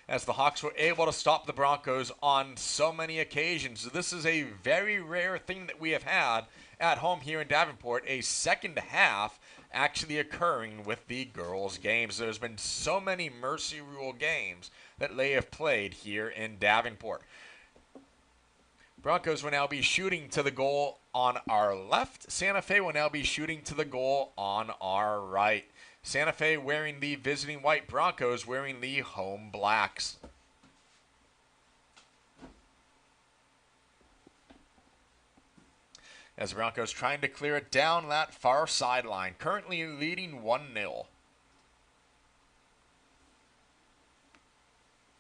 as the Hawks were able to stop the Broncos on so many occasions. This is a very rare thing that we have had at home here in Davenport, a second half actually occurring with the girls' games. There's been so many mercy rule games that they have played here in Davenport. Broncos will now be shooting to the goal on our left. Santa Fe will now be shooting to the goal on our right. Santa Fe wearing the visiting white, Broncos wearing the home blacks. As Broncos trying to clear it down that far sideline, currently leading 1-0.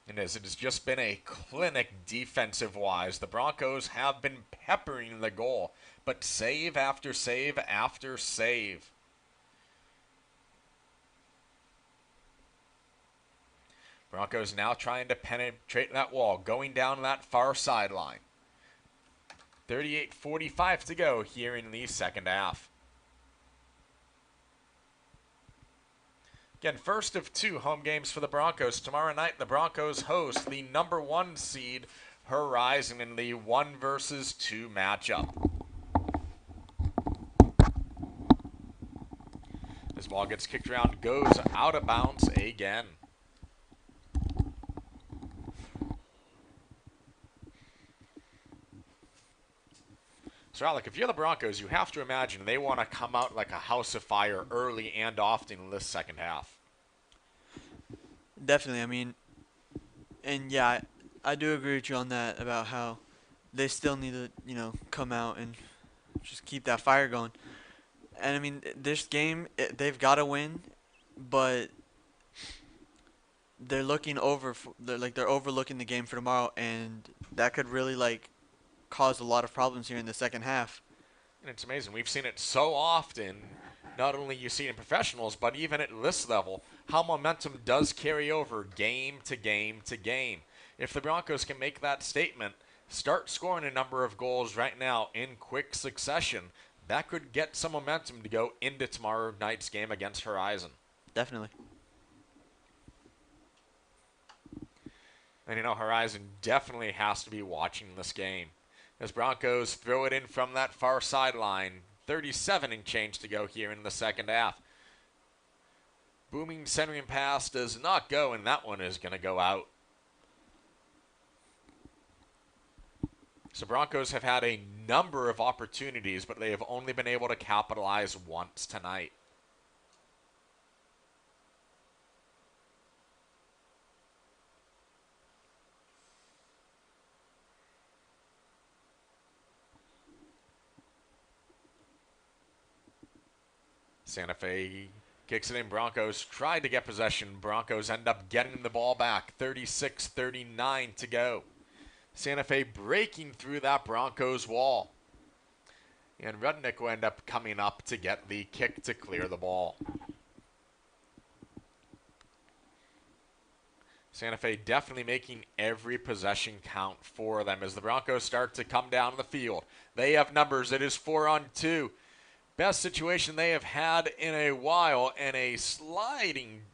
And as it has just been a clinic defensive-wise, the Broncos have been peppering the goal, but save after save after save. Broncos now trying to penetrate that wall, going down that far sideline. 38:45 to go here in the second half. Again, first of two home games for the Broncos. Tomorrow night, the Broncos host the number 1 seed Horizon in the 1 versus 2 matchup. This ball gets kicked around, goes out of bounds again. So, Alec, if you're the Broncos, you have to imagine they want to come out like a house of fire early and often in this second half. Definitely. I mean, and yeah, I do agree with you on that about how they still need to, come out and just keep that fire going. And I mean, this game, they've got to win, but they're looking over. They're overlooking the game for tomorrow, and that could really cause a lot of problems here in the second half. And it's amazing. We've seen it so often. Not only you see it in professionals, but even at this level, how momentum does carry over game to game to game. If the Broncos can make that statement, start scoring a number of goals right now in quick succession, that could get some momentum to go into tomorrow night's game against Horizon. Definitely. And Horizon definitely has to be watching this game, as Broncos throw it in from that far sideline. 37 and change to go here in the second half. Booming centering pass does not go, and that one is going to go out. So Broncos have had a number of opportunities, but they have only been able to capitalize once tonight. Santa Fe kicks it in. Broncos tried to get possession. Broncos end up getting the ball back. 36-39 to go. Santa Fe breaking through that Broncos wall. And Rudnick will end up coming up to get the kick to clear the ball. Santa Fe definitely making every possession count for them as the Broncos start to come down the field. They have numbers. It is 4-on-2. Best situation they have had in a while, and a slide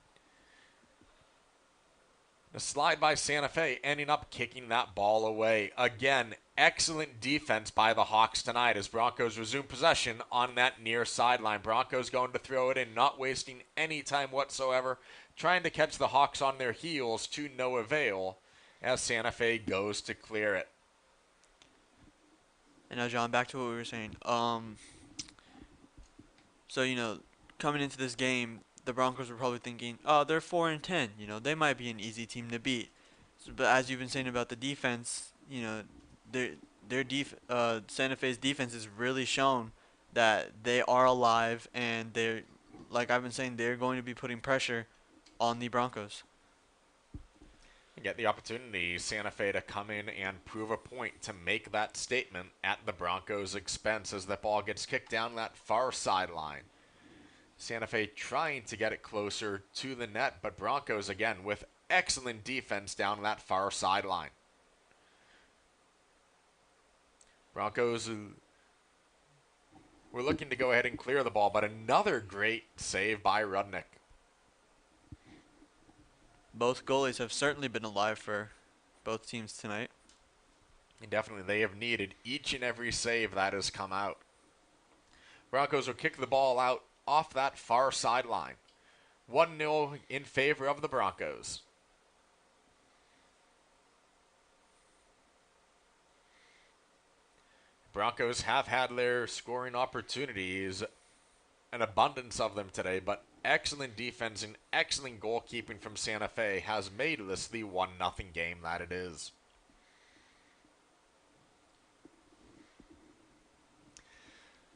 by Santa Fe, ending up kicking that ball away. Again, excellent defense by the Hawks tonight as Broncos resume possession on that near sideline. Broncos going to throw it in, not wasting any time whatsoever, trying to catch the Hawks on their heels to no avail as Santa Fe goes to clear it. And now, John, back to what we were saying. So, coming into this game, the Broncos were probably thinking, oh, they're 4-10. They might be an easy team to beat. But as you've been saying about the defense, Santa Fe's defense has really shown that they are alive, and they're, like I've been saying, they're going to be putting pressure on the Broncos. And get the opportunity, Santa Fe, to come in and prove a point to make that statement at the Broncos' expense as the ball gets kicked down that far sideline. Santa Fe trying to get it closer to the net, but Broncos again with excellent defense down that far sideline. Broncos were looking to go ahead and clear the ball, but another great save by Rudnick. Both goalies have certainly been alive for both teams tonight. And definitely they have needed each and every save that has come out. Broncos will kick the ball out off that far sideline. 1-0 in favor of the Broncos. Broncos have had their scoring opportunities, an abundance of them today, but excellent defense and excellent goalkeeping from Santa Fe has made this the 1-0 game that it is.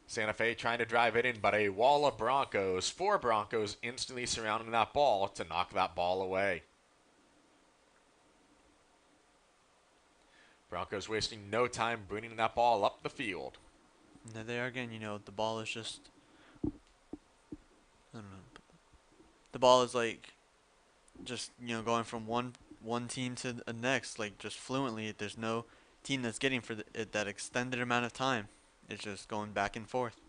Santa Fe trying to drive it in, but a wall of Broncos, 4 Broncos instantly surrounding that ball to knock that ball away. Broncos wasting no time bringing that ball up the field. And there they are again. The ball is just, I don't know. The ball is like just going from one team to the next, like just fluently. There's no team that's getting for that extended amount of time. It's just going back and forth.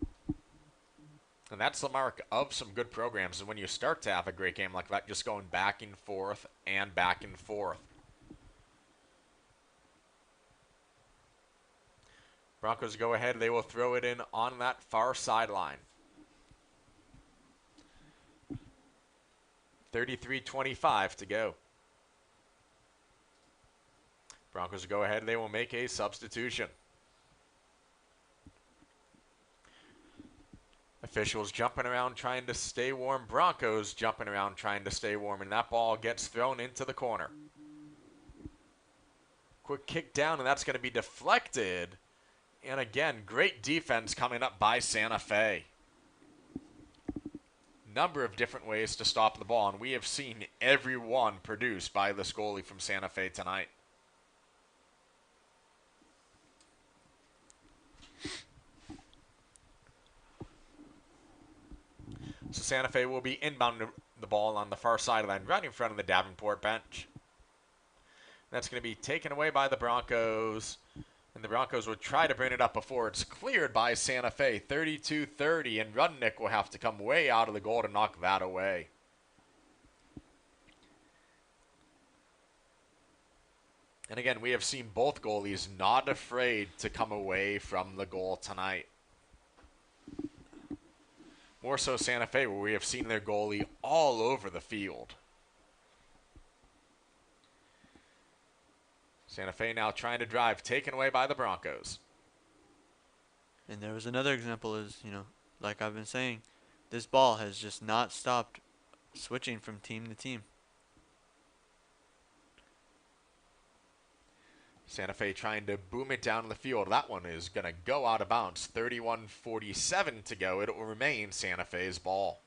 And that's the mark of some good programs. And when you start to have a great game like that, just going back and forth and back and forth. Broncos go ahead. They will throw it in on that far sideline. 33:25 to go. Broncos go ahead. They will make a substitution. Officials jumping around trying to stay warm. Broncos jumping around trying to stay warm. And that ball gets thrown into the corner. Quick kick down, and that's going to be deflected. And again, great defense coming up by Santa Fe. Number of different ways to stop the ball, and we have seen every one produced by this goalie from Santa Fe tonight. So Santa Fe will be inbound the ball on the far sideline, right in front of the Davenport bench. That's going to be taken away by the Broncos. And the Broncos will try to bring it up before it's cleared by Santa Fe. 32-30, and Rudnick will have to come way out of the goal to knock that away. And again, we have seen both goalies not afraid to come away from the goal tonight. More so Santa Fe, where we have seen their goalie all over the field. Santa Fe now trying to drive, taken away by the Broncos. And there was another example is, like I've been saying, this ball has just not stopped switching from team to team. Santa Fe trying to boom it down the field. That one is going to go out of bounds. 31:47 to go. It will remain Santa Fe's ball.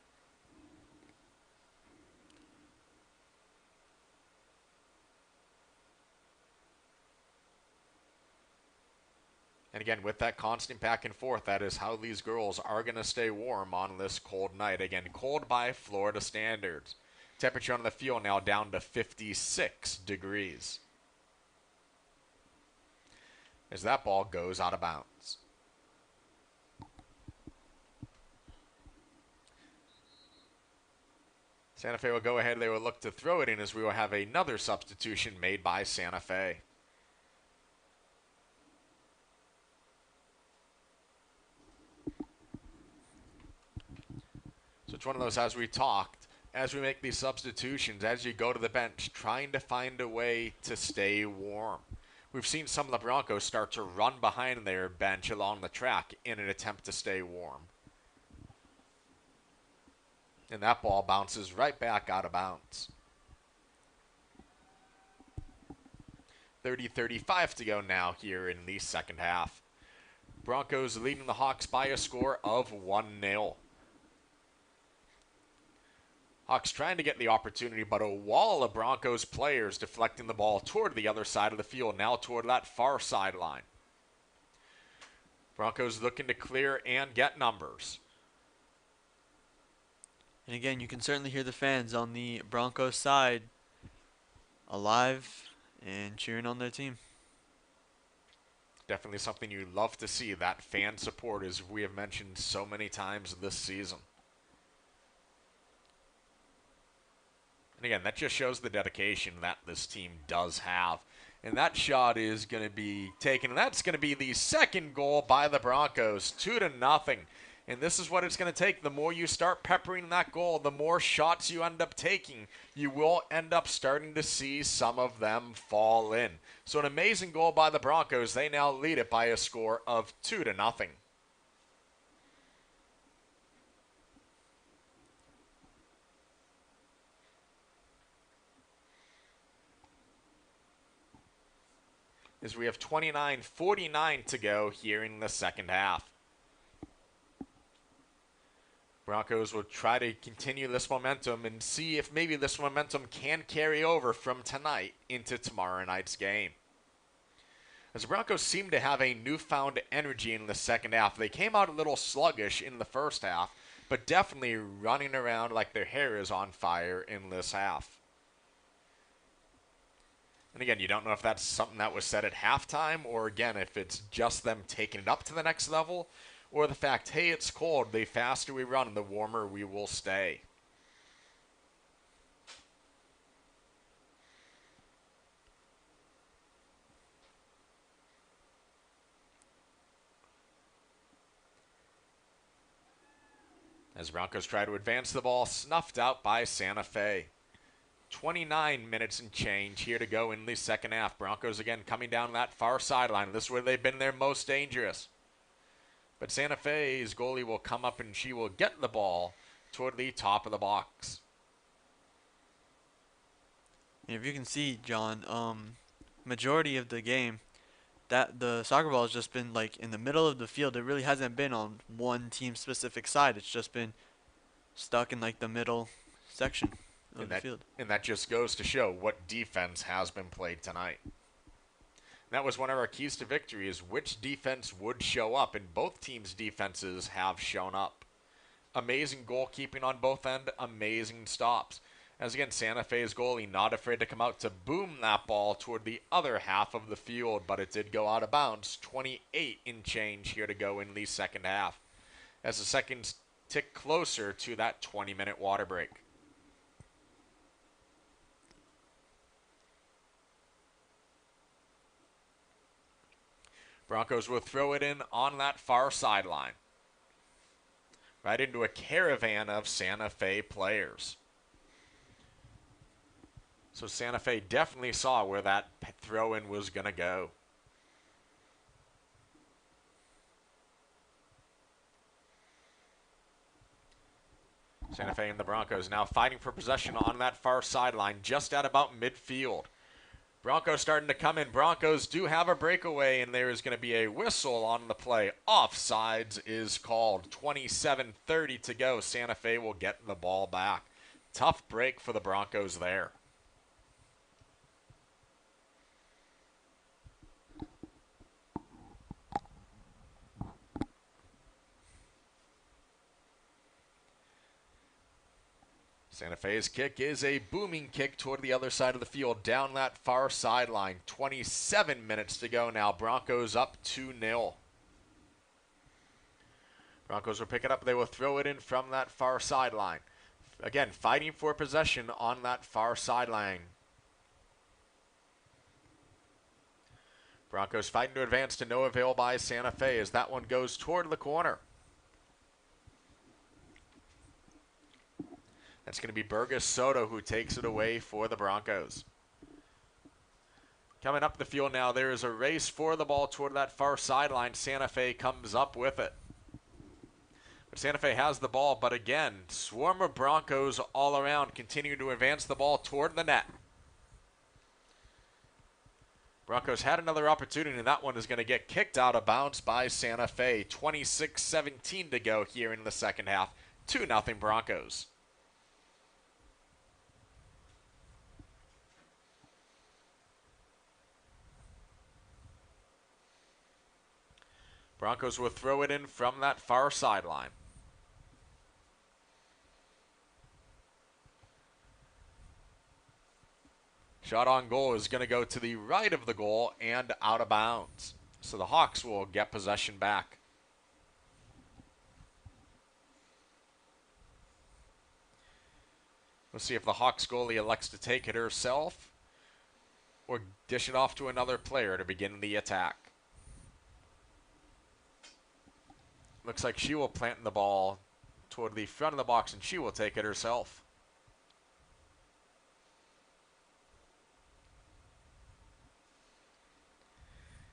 And again, with that constant back and forth, that is how these girls are going to stay warm on this cold night. Again, cold by Florida standards. Temperature on the field now down to 56 degrees. As that ball goes out of bounds. Santa Fe will go ahead. They will look to throw it in as we will have another substitution made by Santa Fe. So it's one of those, as we talked, as we make these substitutions, as you go to the bench, trying to find a way to stay warm. We've seen some of the Broncos start to run behind their bench along the track in an attempt to stay warm. And that ball bounces right back out of bounds. 30-35 to go now here in the second half. Broncos leading the Hawks by a score of 1-0. Hawks trying to get the opportunity, but a wall of Broncos players deflecting the ball toward the other side of the field, now toward that far sideline. Broncos looking to clear and get numbers. And again, you can certainly hear the fans on the Broncos side alive and cheering on their team. Definitely something you love to see, that fan support, as we have mentioned so many times this season. And again, that just shows the dedication that this team does have. And that shot is going to be taken. And that's going to be the second goal by the Broncos, 2-0. And this is what it's going to take. The more you start peppering that goal, the more shots you end up taking, you will end up starting to see some of them fall in. So an amazing goal by the Broncos. They now lead it by a score of 2-0. As we have 29:49 to go here in the second half. Broncos will try to continue this momentum and see if maybe this momentum can carry over from tonight into tomorrow night's game. As the Broncos seem to have a newfound energy in the second half. They came out a little sluggish in the first half, but definitely running around like their hair is on fire in this half. And again, you don't know if that's something that was said at halftime, or again, if it's just them taking it up to the next level, or the fact, hey, it's cold, the faster we run, the warmer we will stay. As Broncos try to advance the ball, snuffed out by Santa Fe. 29 minutes and change here to go in the second half. Broncos again coming down that far sideline. This is where they've been their most dangerous. But Santa Fe's goalie will come up and she will get the ball toward the top of the box. If you can see, John, majority of the game, that the soccer ball has just been like in the middle of the field. It really hasn't been on one team specific side. It's just been stuck in like the middle section of the field. And that just goes to show what defense has been played tonight. That was one of our keys to victory, is which defense would show up, and both teams' defenses have shown up. Amazing goalkeeping on both ends, amazing stops. As again, Santa Fe's goalie not afraid to come out to boom that ball toward the other half of the field, but it did go out of bounds. 28 in change here to go in the second half, as the seconds tick closer to that 20-minute water break. Broncos will throw it in on that far sideline, right into a caravan of Santa Fe players. So Santa Fe definitely saw where that throw-in was going to go. Santa Fe and the Broncos now fighting for possession on that far sideline, just at about midfield. Broncos starting to come in. Broncos do have a breakaway, and there is going to be a whistle on the play. Offsides is called. 27:30 to go. Santa Fe will get the ball back. Tough break for the Broncos there. Santa Fe's kick is a booming kick toward the other side of the field, down that far sideline. 27 minutes to go now. Broncos up 2-0. Broncos will pick it up. They will throw it in from that far sideline. Again, fighting for possession on that far sideline. Broncos fighting to advance to no avail by Santa Fe as that one goes toward the corner. That's going to be Burgess Soto who takes it away for the Broncos. Coming up the field now, there is a race for the ball toward that far sideline. Santa Fe comes up with it. But Santa Fe has the ball, but again, swarm of Broncos all around continue to advance the ball toward the net. Broncos had another opportunity, and that one is going to get kicked out of bounds by Santa Fe. 26-17 to go here in the second half. 2-0 Broncos. Broncos will throw it in from that far sideline. Shot on goal is going to go to the right of the goal and out of bounds. So the Hawks will get possession back. We'll see if the Hawks goalie elects to take it herself or dish it off to another player to begin the attack. Looks like she will plant the ball toward the front of the box and she will take it herself.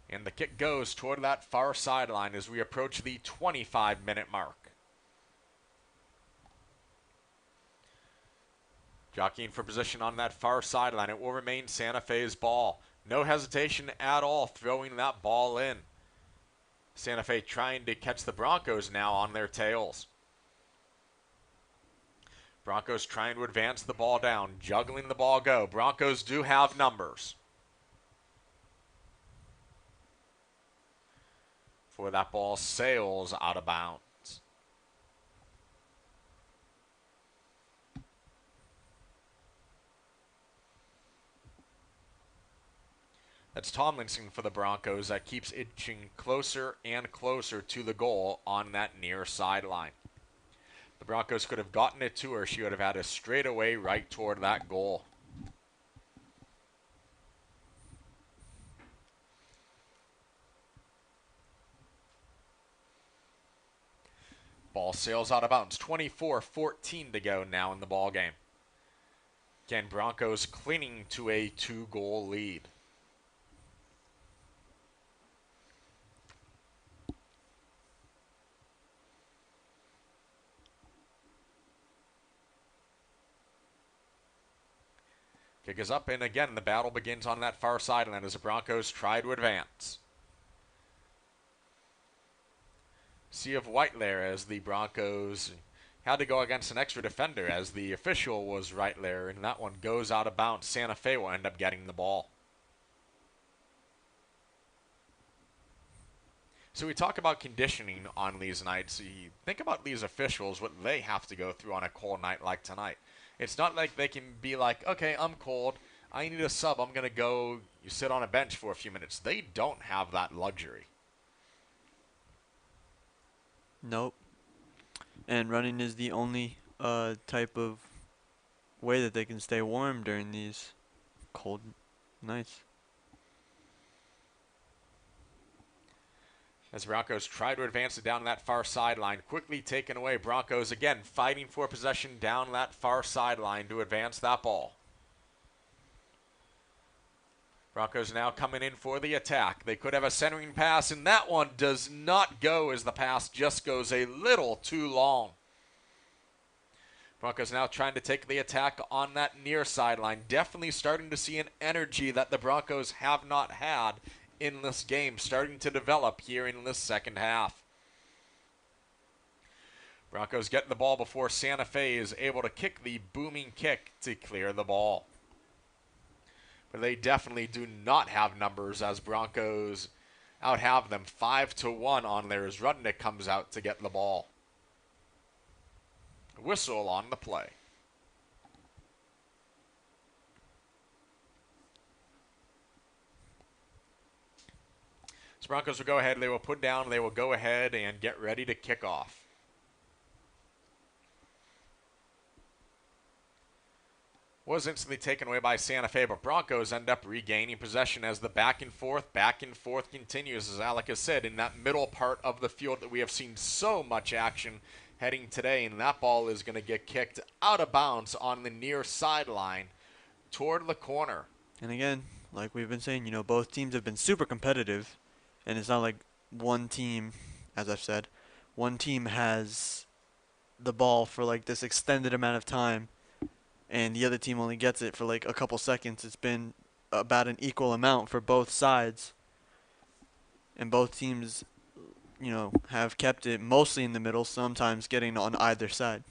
And the kick goes toward that far sideline as we approach the 25-minute mark. Jockeying for position on that far sideline. It will remain Santa Fe's ball. No hesitation at all throwing that ball in. Santa Fe trying to catch the Broncos now on their tails. Broncos trying to advance the ball down, juggling the ball go. Broncos do have numbers. For that ball sails out of bounds. That's Tomlinson for the Broncos that keeps inching closer and closer to the goal on that near sideline. The Broncos could have gotten it to her. She would have had a straightaway right toward that goal. Ball sails out of bounds. 24-14 to go now in the ball game. Again, Broncos clinging to a 2-goal lead. Kick is up, and again, the battle begins on that far sideline as the Broncos try to advance. Sea of white there as the Broncos had to go against an extra defender as the official was right there, and that one goes out of bounds. Santa Fe will end up getting the ball. So we talk about conditioning on these nights. You think about these officials, what they have to go through on a cold night like tonight. It's not like they can be like, okay, I'm cold, I need a sub, I'm going to go sit on a bench for a few minutes. They don't have that luxury. Nope. And running is the only type of way that they can stay warm during these cold nights. As Broncos try to advance it down that far sideline, quickly taken away. Broncos again fighting for possession down that far sideline to advance that ball. Broncos now coming in for the attack. They could have a centering pass, and that one does not go as the pass just goes a little too long. Broncos now trying to take the attack on that near sideline. Definitely starting to see an energy that the Broncos have not had in this game, starting to develop here in this second half. Broncos get the ball before Santa Fe is able to kick the booming kick to clear the ball. But they definitely do not have numbers as Broncos out-have them 5-1 on there as Rudnick comes out to get the ball. Whistle on the play. So Broncos will go ahead, they will put down, they will go ahead and get ready to kick off. Was instantly taken away by Santa Fe, but Broncos end up regaining possession as the back and forth continues, as Alec has said, in that middle part of the field that we have seen so much action heading today, and that ball is going to get kicked out of bounds on the near sideline toward the corner. And again, like we've been saying, both teams have been super competitive, and it's not like one team, as I've said, one team has the ball for like this extended amount of time and the other team only gets it for like a couple seconds. It's been about an equal amount for both sides. And both teams, have kept it mostly in the middle, sometimes getting on either side.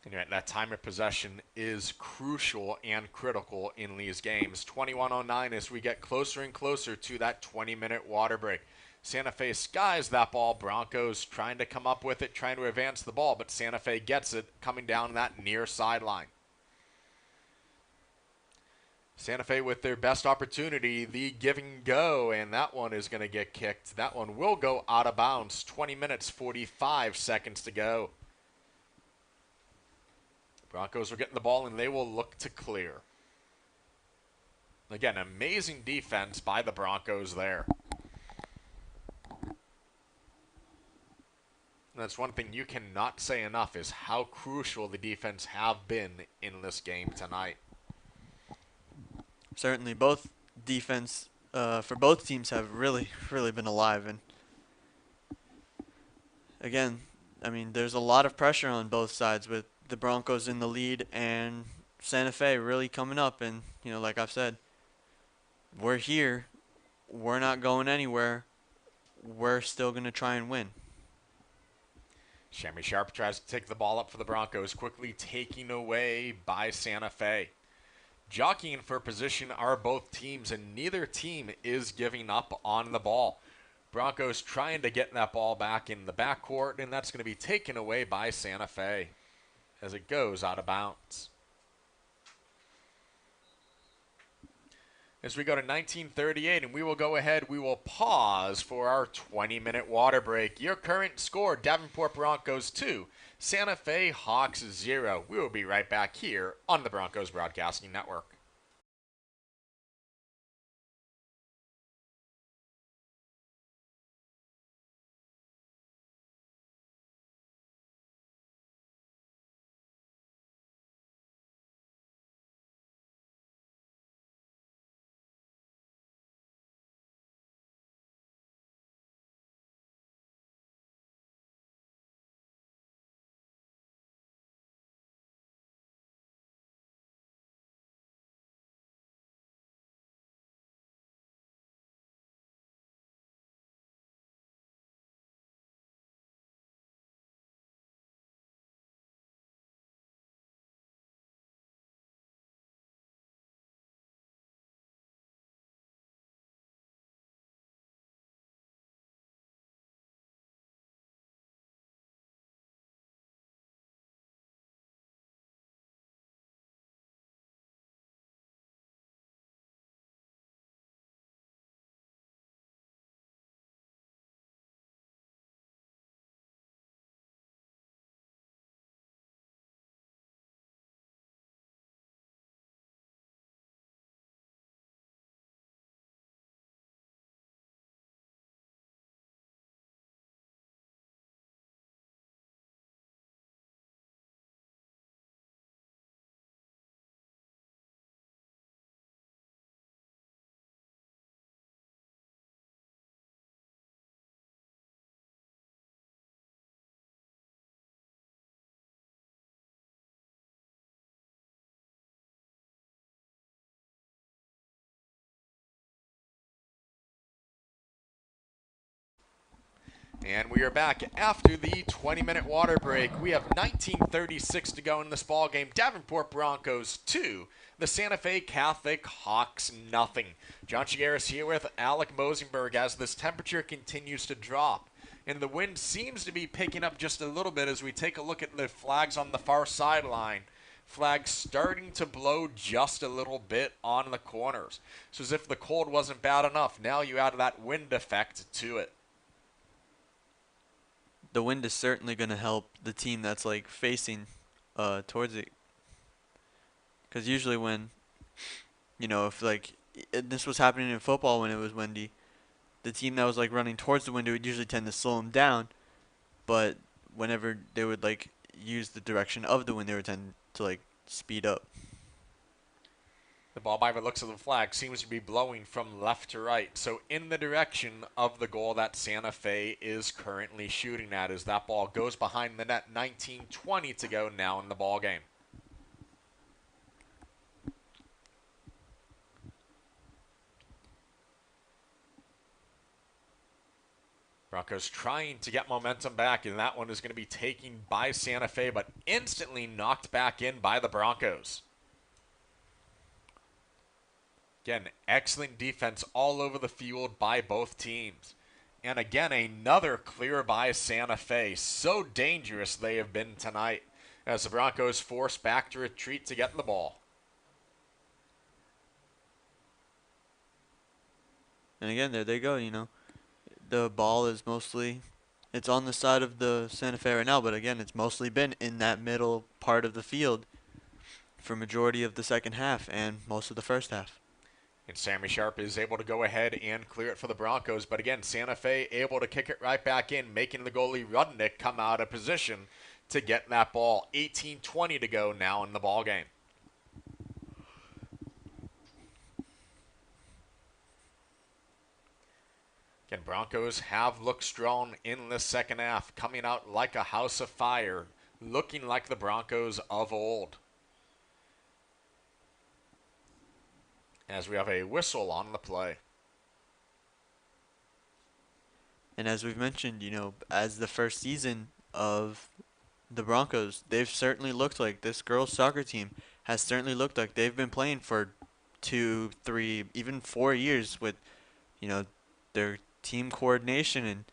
And that time of possession is crucial and critical in these games. 21:09 as we get closer and closer to that 20-minute water break. Santa Fe skies that ball. Broncos trying to come up with it, trying to advance the ball, but Santa Fe gets it coming down that near sideline. Santa Fe with their best opportunity, the give and go, and that one is going to get kicked. That one will go out of bounds. 20 minutes, 45 seconds to go. Broncos are getting the ball, and they will look to clear. Again, amazing defense by the Broncos there. And that's one thing you cannot say enough is how crucial the defense have been in this game tonight. Certainly, both defense for both teams have really, really been alive. And again, I mean, there's a lot of pressure on both sides with the Broncos in the lead and Santa Fe really coming up. And, like I've said, we're here. We're not going anywhere. We're still going to try and win. Shammy Sharp tries to take the ball up for the Broncos, quickly taken away by Santa Fe. Jockeying for position are both teams, and neither team is giving up on the ball. Broncos trying to get that ball back in the backcourt, and that's going to be taken away by Santa Fe as it goes out of bounds. As we go to 1938, and we will go ahead, we will pause for our 20-minute water break. Your current score, Davenport Broncos 2, Santa Fe Hawks 0. We will be right back here on the Broncos Broadcasting Network. And we are back after the 20-minute water break. We have 19:36 to go in this ball game. Davenport Broncos 2, the Santa Fe Catholic Hawks nothing. John Chigueras here with Alec Mosenberg as this temperature continues to drop. And the wind seems to be picking up just a little bit as we take a look at the flags on the far sideline. Flags starting to blow just a little bit on the corners. So as if the cold wasn't bad enough, now you add that wind effect to it. The wind is certainly going to help the team that's like facing towards it. Because usually when, if like this was happening in football when it was windy, the team that was like running towards the window would usually tend to slow them down. But whenever they would like use the direction of the wind, they would tend to like speed up. The ball, by the looks of the flag, seems to be blowing from left to right. So in the direction of the goal that Santa Fe is currently shooting at as that ball goes behind the net. 19:20 to go now in the ball game. Broncos trying to get momentum back, and that one is going to be taken by Santa Fe, but instantly knocked back in by the Broncos. Again, excellent defense all over the field by both teams. And again, another clear by Santa Fe. So dangerous they have been tonight as the Broncos force back to retreat to get the ball. And again, there they go. The ball is it's on the side of the Santa Fe right now, but again, it's mostly been in that middle part of the field for majority of the second half and most of the first half. And Sammy Sharp is able to go ahead and clear it for the Broncos. But again, Santa Fe able to kick it right back in, making the goalie Rudnick come out of position to get that ball. 18:20 to go now in the ball game. Again, Broncos have looked strong in the second half, coming out like a house of fire, looking like the Broncos of old. As we have a whistle on the play. And as we've mentioned, as the first season of the Broncos, they've certainly looked like this girls' soccer team has certainly looked like they've been playing for 2, 3, even 4 years with, their team coordination and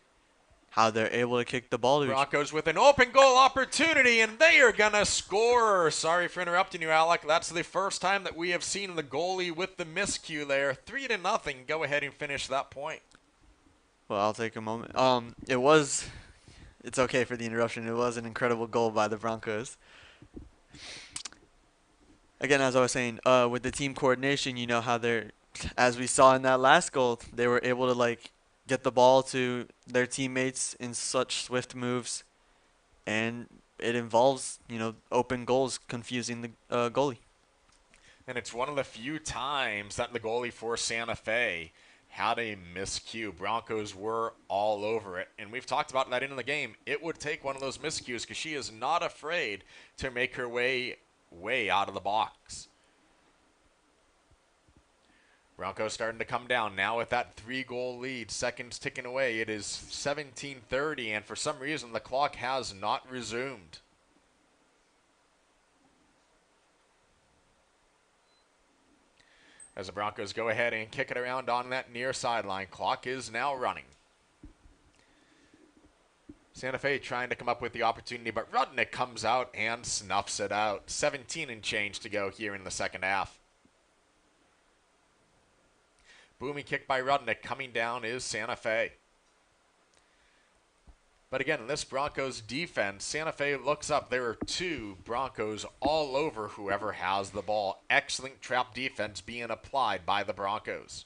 how they're able to kick the ball to Broncos with an open goal opportunity, and they are going to score. Sorry for interrupting you, Alec. That's the first time that we have seen the goalie with the miscue there. 3-0. Go ahead and finish that point. Well, I'll take a moment. It's okay for the interruption. It was an incredible goal by the Broncos. Again, as I was saying, with the team coordination, how as we saw in that last goal, they were able to get the ball to their teammates in such swift moves, and it involves open goals confusing the goalie. And it's one of the few times that the goalie for Santa Fe had a miscue. Broncos were all over it. And we've talked about that in the game. It would take one of those miscues because she is not afraid to make her way out of the box. Broncos starting to come down now with that 3-goal lead. Seconds ticking away. It is 17:30, and for some reason the clock has not resumed. As the Broncos go ahead and kick it around on that near sideline. Clock is now running. Santa Fe trying to come up with the opportunity, but Rudnick comes out and snuffs it out. 17 and change to go here in the second half. Booming kick by Rudnick. Coming down is Santa Fe. But again, this Broncos defense, Santa Fe looks up. There are 2 Broncos all over whoever has the ball. Excellent trap defense being applied by the Broncos.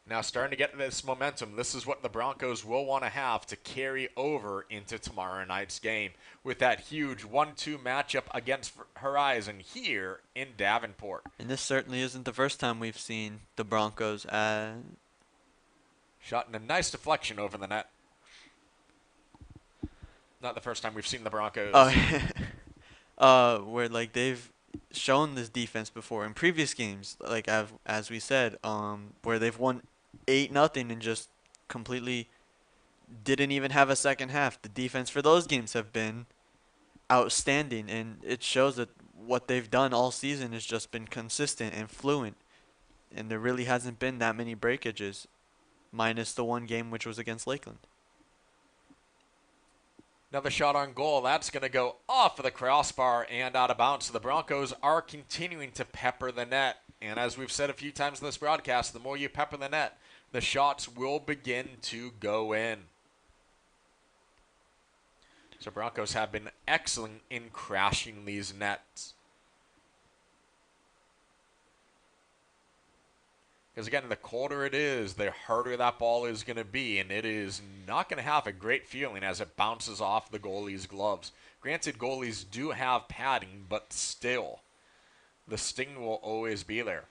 Now starting to get this momentum. This is what the Broncos will want to have to carry over into tomorrow night's game with that huge 1-2 matchup against Horizon here in Davenport. And this certainly isn't the first time we've seen the Broncos. Shot in a nice deflection over the net. Not the first time we've seen the Broncos. Where they've shown this defense before in previous games, as we said, where they've won 8-0 and just completely didn't even have a second half. The defense for those games have been outstanding, and it shows that what they've done all season has just been consistent and fluent, and there really hasn't been that many breakages, minus the one game which was against Lakeland. Another shot on goal. That's going to go off of the crossbar and out of bounds. So the Broncos are continuing to pepper the net. And as we've said a few times in this broadcast, the more you pepper the net, the shots will begin to go in. So Broncos have been excellent in crashing these nets. Because again, the colder it is, the harder that ball is going to be, and it is not going to have a great feeling as it bounces off the goalie's gloves. Granted, goalies do have padding, but still, the sting will always be there.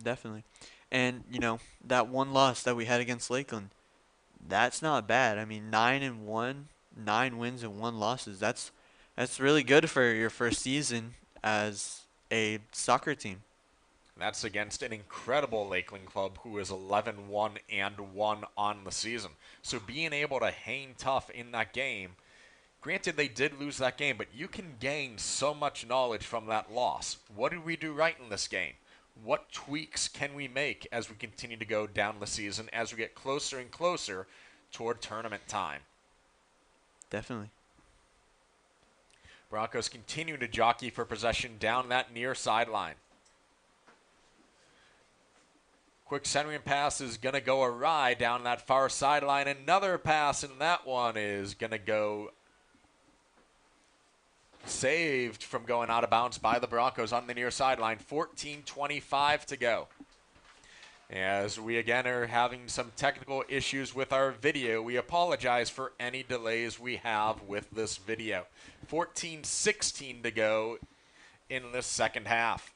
Definitely. And, that one loss that we had against Lakeland, that's not bad. I mean, 9-1, 9 wins and 1 losses. That's really good for your first season as a soccer team. That's against an incredible Lakeland club who is 11-1 and 1 on the season. So being able to hang tough in that game, granted they did lose that game, but you can gain so much knowledge from that loss. What did we do right in this game? What tweaks can we make as we continue to go down the season, as we get closer and closer toward tournament time? Definitely. Broncos continue to jockey for possession down that near sideline. Quick centering pass is going to go awry down that far sideline. Another pass, and that one is going to go saved from going out of bounds by the Broncos on the near sideline. 14:25 to go. As we again are having some technical issues with our video, we apologize for any delays we have with this video. 14:16 to go in the second half.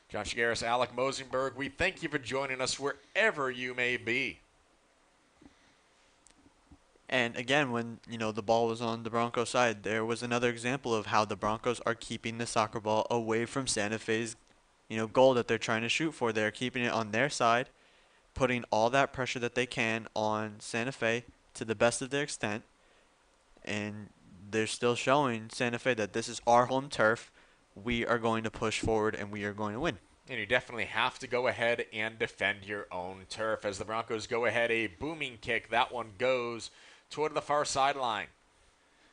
John Shigaris, Alec Mosenberg, we thank you for joining us wherever you may be. And again, when the ball was on the Broncos side, there was another example of how the Broncos are keeping the soccer ball away from Santa Fe's goal that they're trying to shoot for. They're keeping it on their side, putting all that pressure that they can on Santa Fe to the best of their extent, and they're still showing Santa Fe that this is our home turf. We are going to push forward and we are going to win. And you definitely have to go ahead and defend your own turf. As the Broncos go ahead, a booming kick. That one goes toward the far sideline.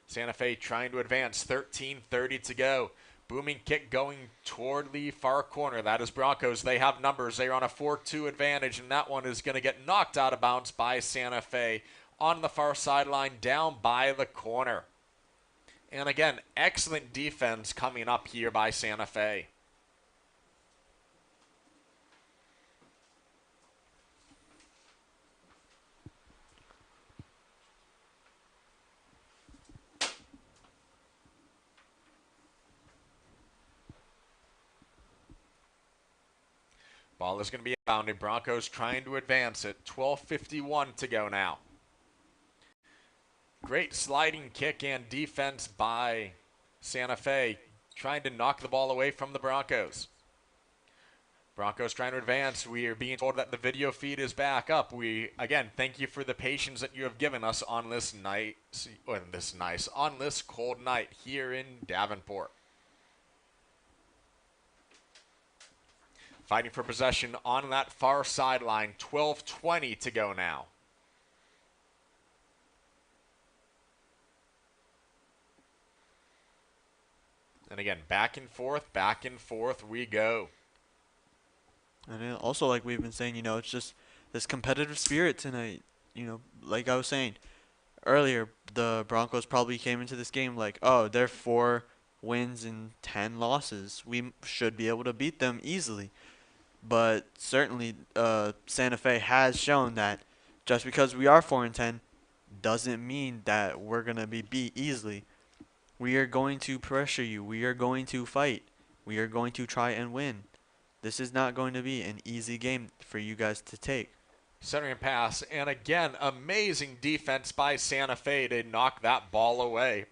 Santa Fe trying to advance. 13:30 to go. Booming kick going toward the far corner. That is Broncos. They have numbers. They are on a 4-2 advantage, and that one is going to get knocked out of bounds by Santa Fe on the far sideline down by the corner. And again, excellent defense coming up here by Santa Fe. Ball is going to be bounded. Broncos trying to advance it. 12:51 to go now. Great sliding kick and defense by Santa Fe, trying to knock the ball away from the Broncos. Broncos trying to advance. We are being told that the video feed is back up. We, again, thank you for the patience that you have given us on this cold night here in Davenport. Fighting for possession on that far sideline. 12:20 to go now. And again, back and forth we go. And also, like we've been saying, it's just this competitive spirit tonight. Like I was saying earlier, the Broncos probably came into this game like, oh, they're 4 wins and 10 losses. We should be able to beat them easily. But certainly, Santa Fe has shown that just because we are 4 and 10 doesn't mean that we're gonna be beat easily. We are going to pressure you. We are going to fight. We are going to try and win. This is not going to be an easy game for you guys to take. Centering pass, and again, amazing defense by Santa Fe to knock that ball away.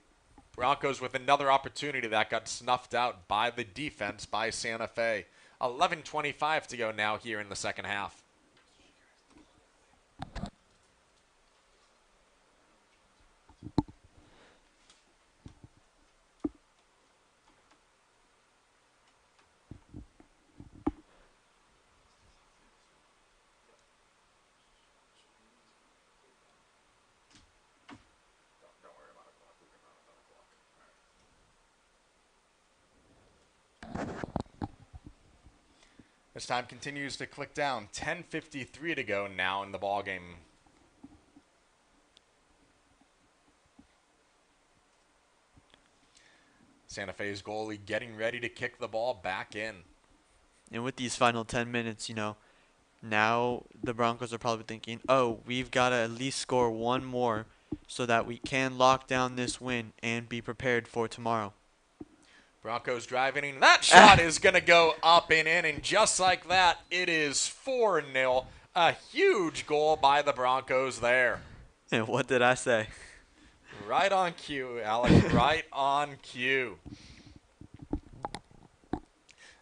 Broncos with another opportunity that got snuffed out by the defense by Santa Fe. 11:25 to go now here in the second half. As time continues to click down, 10:53 to go now in the ball game. Santa Fe's goalie getting ready to kick the ball back in. And with these final 10 minutes, now the Broncos are probably thinking, oh, we've got to at least score one more so that we can lock down this win and be prepared for tomorrow. Broncos driving in. That shot is going to go up and in, and just like that, it is 4-0. A huge goal by the Broncos there. And what did I say? Right on cue, Alex. Right on cue.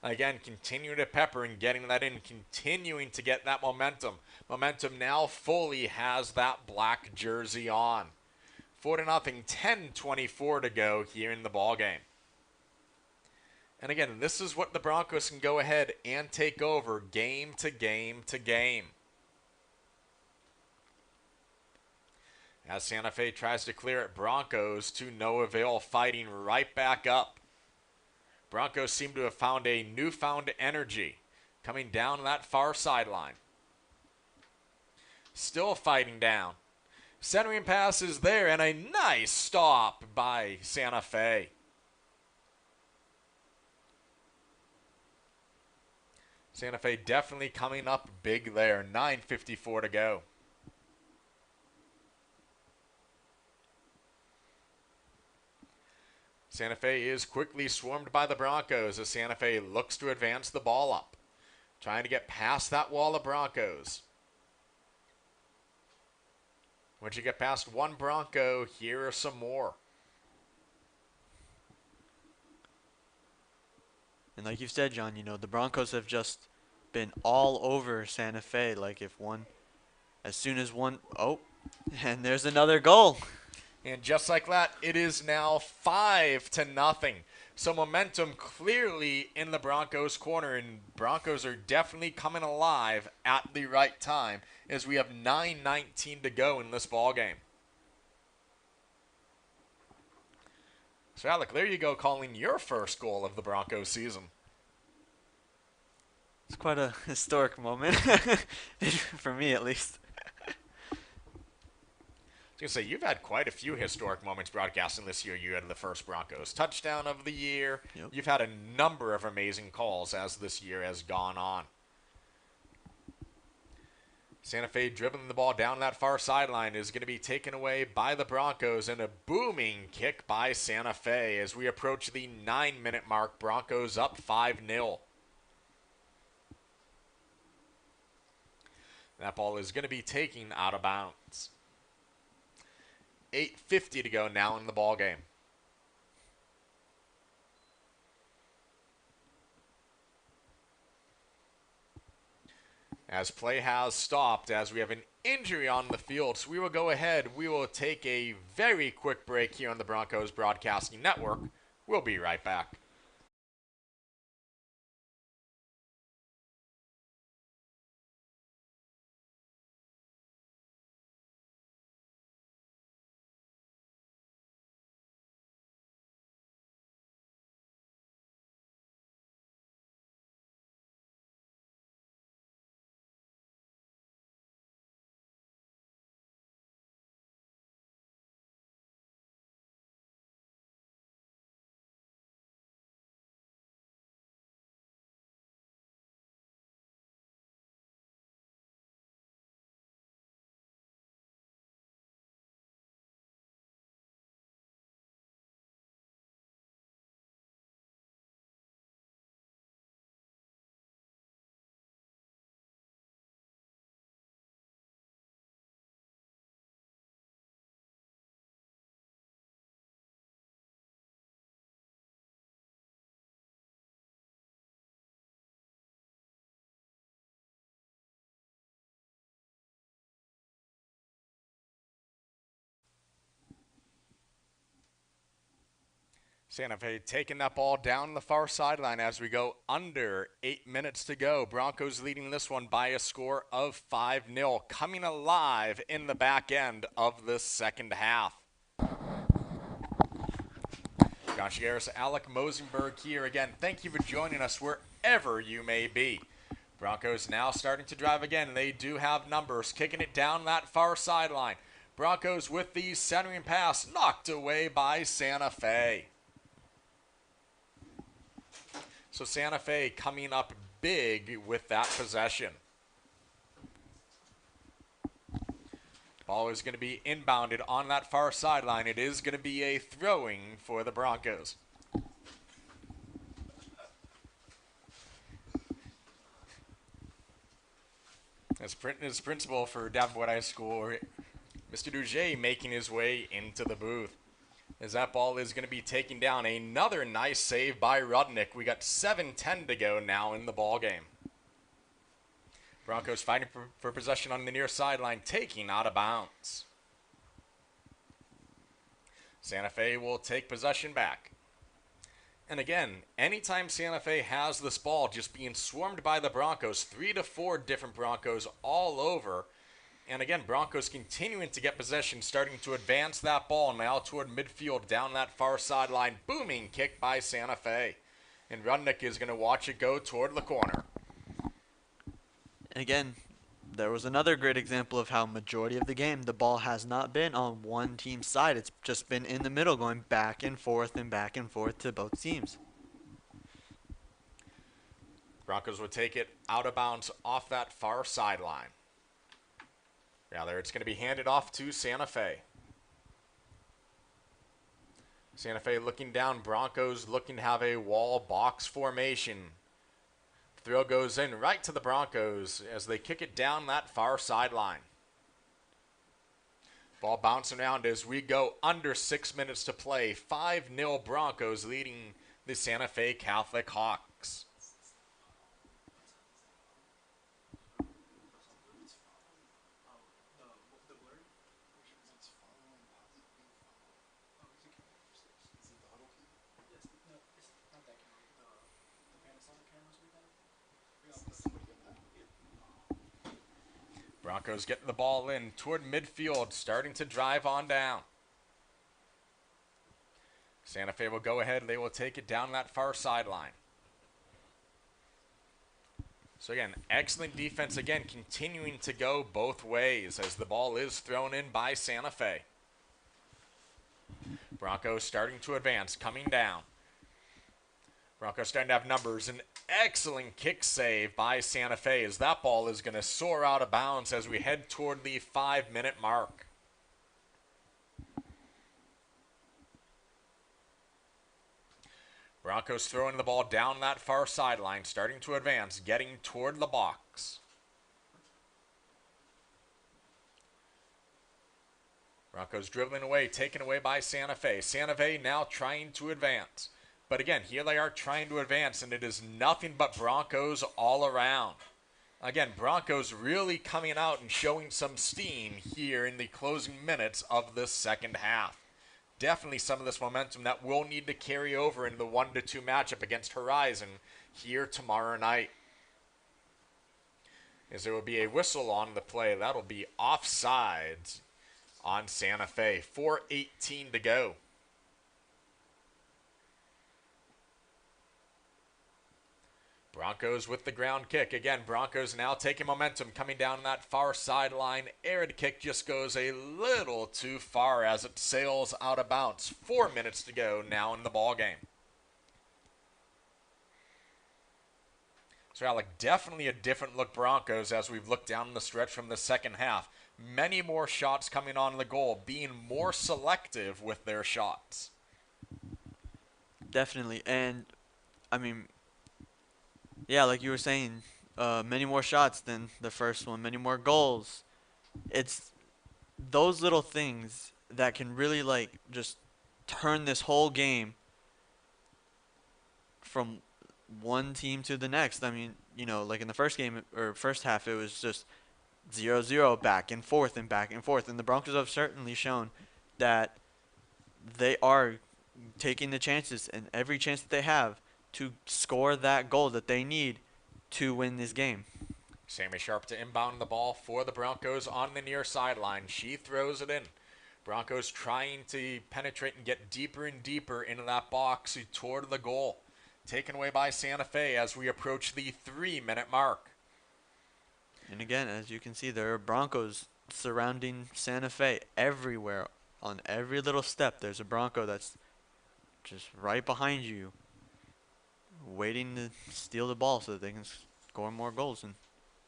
Again, continuing to pepper and getting that in, continuing to get that momentum. Momentum now fully has that black jersey on. 4-0, 10:24 to go here in the ball game. And again, this is what the Broncos can go ahead and take over game to game to game. As Santa Fe tries to clear it, Broncos to no avail, fighting right back up. Broncos seem to have found a newfound energy coming down that far sideline. Still fighting down. Centering pass is there, and a nice stop by Santa Fe. Santa Fe definitely coming up big there. 9:54 to go. Santa Fe is quickly swarmed by the Broncos as Santa Fe looks to advance the ball up. Trying to get past that wall of Broncos. Once you get past one Bronco, here are some more. And like you said, John, the Broncos have just been all over Santa Fe. Like as soon as one, oh, and there's another goal. And just like that, it is now 5-0. So momentum clearly in the Broncos' corner, and Broncos are definitely coming alive at the right time as we have 9:19 to go in this ball game. So Alec, there you go, calling your first goal of the Broncos season. It's quite a historic moment for me, at least. I was going to say, you've had quite a few historic moments broadcasting this year. You had the first Broncos touchdown of the year. Yep. You've had a number of amazing calls as this year has gone on. Santa Fe dribbling the ball down that far sideline is going to be taken away by the Broncos, and a booming kick by Santa Fe as we approach the 9-minute mark. Broncos up 5-0. That ball is going to be taken out of bounds. 8:50 to go now in the ball game. As play has stopped, as we have an injury on the field, so we will go ahead. We will take a very quick break here on the Broncos Broadcasting Network. We'll be right back. Santa Fe taking that ball down the far sideline as we go under 8 minutes to go. Broncos leading this one by a score of 5-0, coming alive in the back end of this second half. John Shigaris, Alec Mosenberg here again. Thank you for joining us wherever you may be. Broncos now starting to drive again. They do have numbers, kicking it down that far sideline. Broncos with the centering pass knocked away by Santa Fe. So Santa Fe coming up big with that possession. Ball is going to be inbounded on that far sideline. It is going to be a throwing for the Broncos. As principal for Davenport High School, Mr. Duget making his way into the booth. As that ball is going to be taken down. Another nice save by Rudnick. We got 7:10 to go now in the ball game. Broncos fighting for possession on the near sideline, taking out of bounds. Santa Fe will take possession back. And again, anytime Santa Fe has this ball just being swarmed by the Broncos, 3 to 4 different Broncos all over. And again, Broncos continuing to get possession, starting to advance that ball now toward midfield down that far sideline. Booming kick by Santa Fe. And Rudnick is going to watch it go toward the corner. And again, there was another great example of how majority of the game the ball has not been on one team's side. It's just been in the middle going back and forth to both teams. Broncos would take it out of bounds off that far sideline. Rather, it's going to be handed off to Santa Fe. Santa Fe looking down. Broncos looking to have a wall box formation. Throw goes in right to the Broncos as they kick it down that far sideline. Ball bouncing around as we go under 6 minutes to play. 5-0 Broncos leading the Santa Fe Catholic Hawks. Broncos getting the ball in toward midfield, starting to drive on down. Santa Fe will go ahead. They will take it down that far sideline. So again, excellent defense again, continuing to go both ways as the ball is thrown in by Santa Fe. Broncos starting to advance, coming down. Broncos starting to have numbers. An excellent kick save by Santa Fe as that ball is going to soar out of bounds as we head toward the 5-minute mark. Broncos throwing the ball down that far sideline, starting to advance, getting toward the box. Broncos dribbling away, taken away by Santa Fe. Santa Fe now trying to advance. But again, here they are trying to advance, and it is nothing but Broncos all around. Again, Broncos really coming out and showing some steam here in the closing minutes of this second half. Definitely some of this momentum that will need to carry over into the 1-2 matchup against Horizon here tomorrow night. As there will be a whistle on the play. That'll be offsides on Santa Fe. 4:18 to go. Broncos with the ground kick. Again, Broncos now taking momentum, coming down that far sideline. Arid kick just goes a little too far as it sails out of bounds. 4 minutes to go now in the ball game. So, Alec, definitely a different look Broncos as we've looked down the stretch from the second half. Many more shots coming on the goal, being more selective with their shots. Definitely. And, I mean, yeah, like you were saying, many more shots than the first one, many more goals. It's those little things that can really, like, just turn this whole game from one team to the next. I mean, you know, like in the first game or first half, it was just 0-0 back and forth and back and forth. And the Broncos have certainly shown that they are taking the chances and every chance that they have to score that goal that they need to win this game. Sammy Sharp to inbound the ball for the Broncos on the near sideline. She throws it in. Broncos trying to penetrate and get deeper and deeper into that box toward the goal. Taken away by Santa Fe as we approach the 3-minute mark. And again, as you can see, there are Broncos surrounding Santa Fe everywhere. On every little step, there's a Bronco that's just right behind you, waiting to steal the ball so that they can score more goals and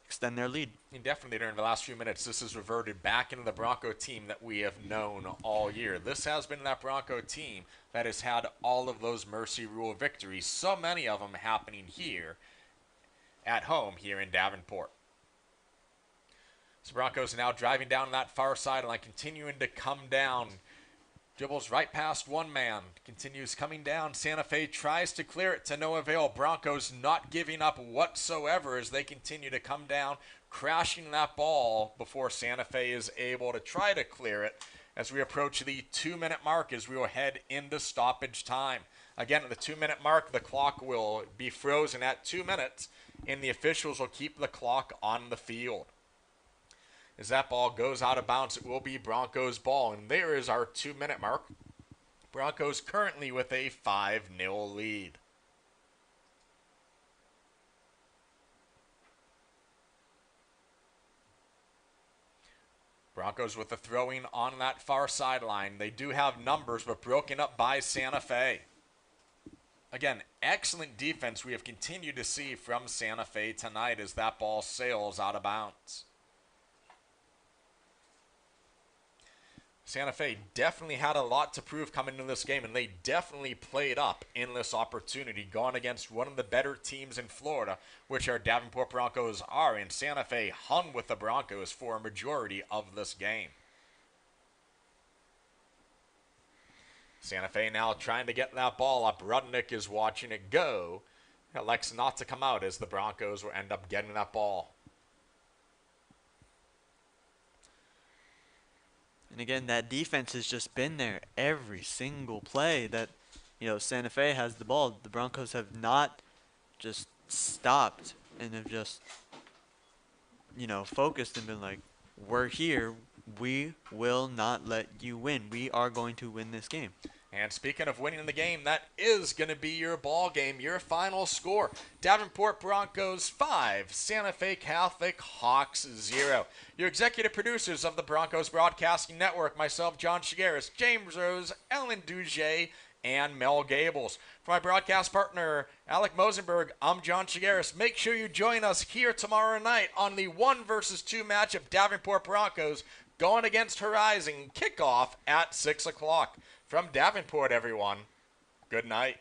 extend their lead. And definitely during the last few minutes, this has reverted back into the Bronco team that we have known all year. This has been that Bronco team that has had all of those Mercy Rule victories, so many of them happening here at home here in Davenport. So Broncos now driving down that far sideline, continuing to come down. Dribbles right past one man, continues coming down. Santa Fe tries to clear it to no avail. Broncos not giving up whatsoever as they continue to come down, crashing that ball before Santa Fe is able to try to clear it as we approach the 2-minute mark as we will head into stoppage time. Again, at the 2-minute mark, the clock will be frozen at 2 minutes, and the officials will keep the clock on the field. As that ball goes out of bounds, it will be Broncos ball, and there is our 2-minute mark. Broncos currently with a 5-0 lead. Broncos with the throwing on that far sideline. They do have numbers, but broken up by Santa Fe. Again, excellent defense we have continued to see from Santa Fe tonight as that ball sails out of bounds. Santa Fe definitely had a lot to prove coming into this game, and they definitely played up in this opportunity, going against one of the better teams in Florida, which our Davenport Broncos are, and Santa Fe hung with the Broncos for a majority of this game. Santa Fe now trying to get that ball up. Rudnick is watching it go. Elects not to come out as the Broncos will end up getting that ball. And again, that defense has just been there every single play that, Santa Fe has the ball. The Broncos have not just stopped and have just, focused and been like, we're here. We will not let you win. We are going to win this game. And speaking of winning the game, that is going to be your ball game, your final score. Davenport Broncos 5, Santa Fe Catholic Hawks 0. Your executive producers of the Broncos Broadcasting Network, myself, John Shigaris, James Rose, Ellen Duget, and Mel Gables. For my broadcast partner, Alec Mosenberg, I'm John Shigaris. Make sure you join us here tomorrow night on the 1 versus 2 matchup Davenport Broncos going against Horizon. Kickoff at 6 o'clock. From Davenport, everyone, good night.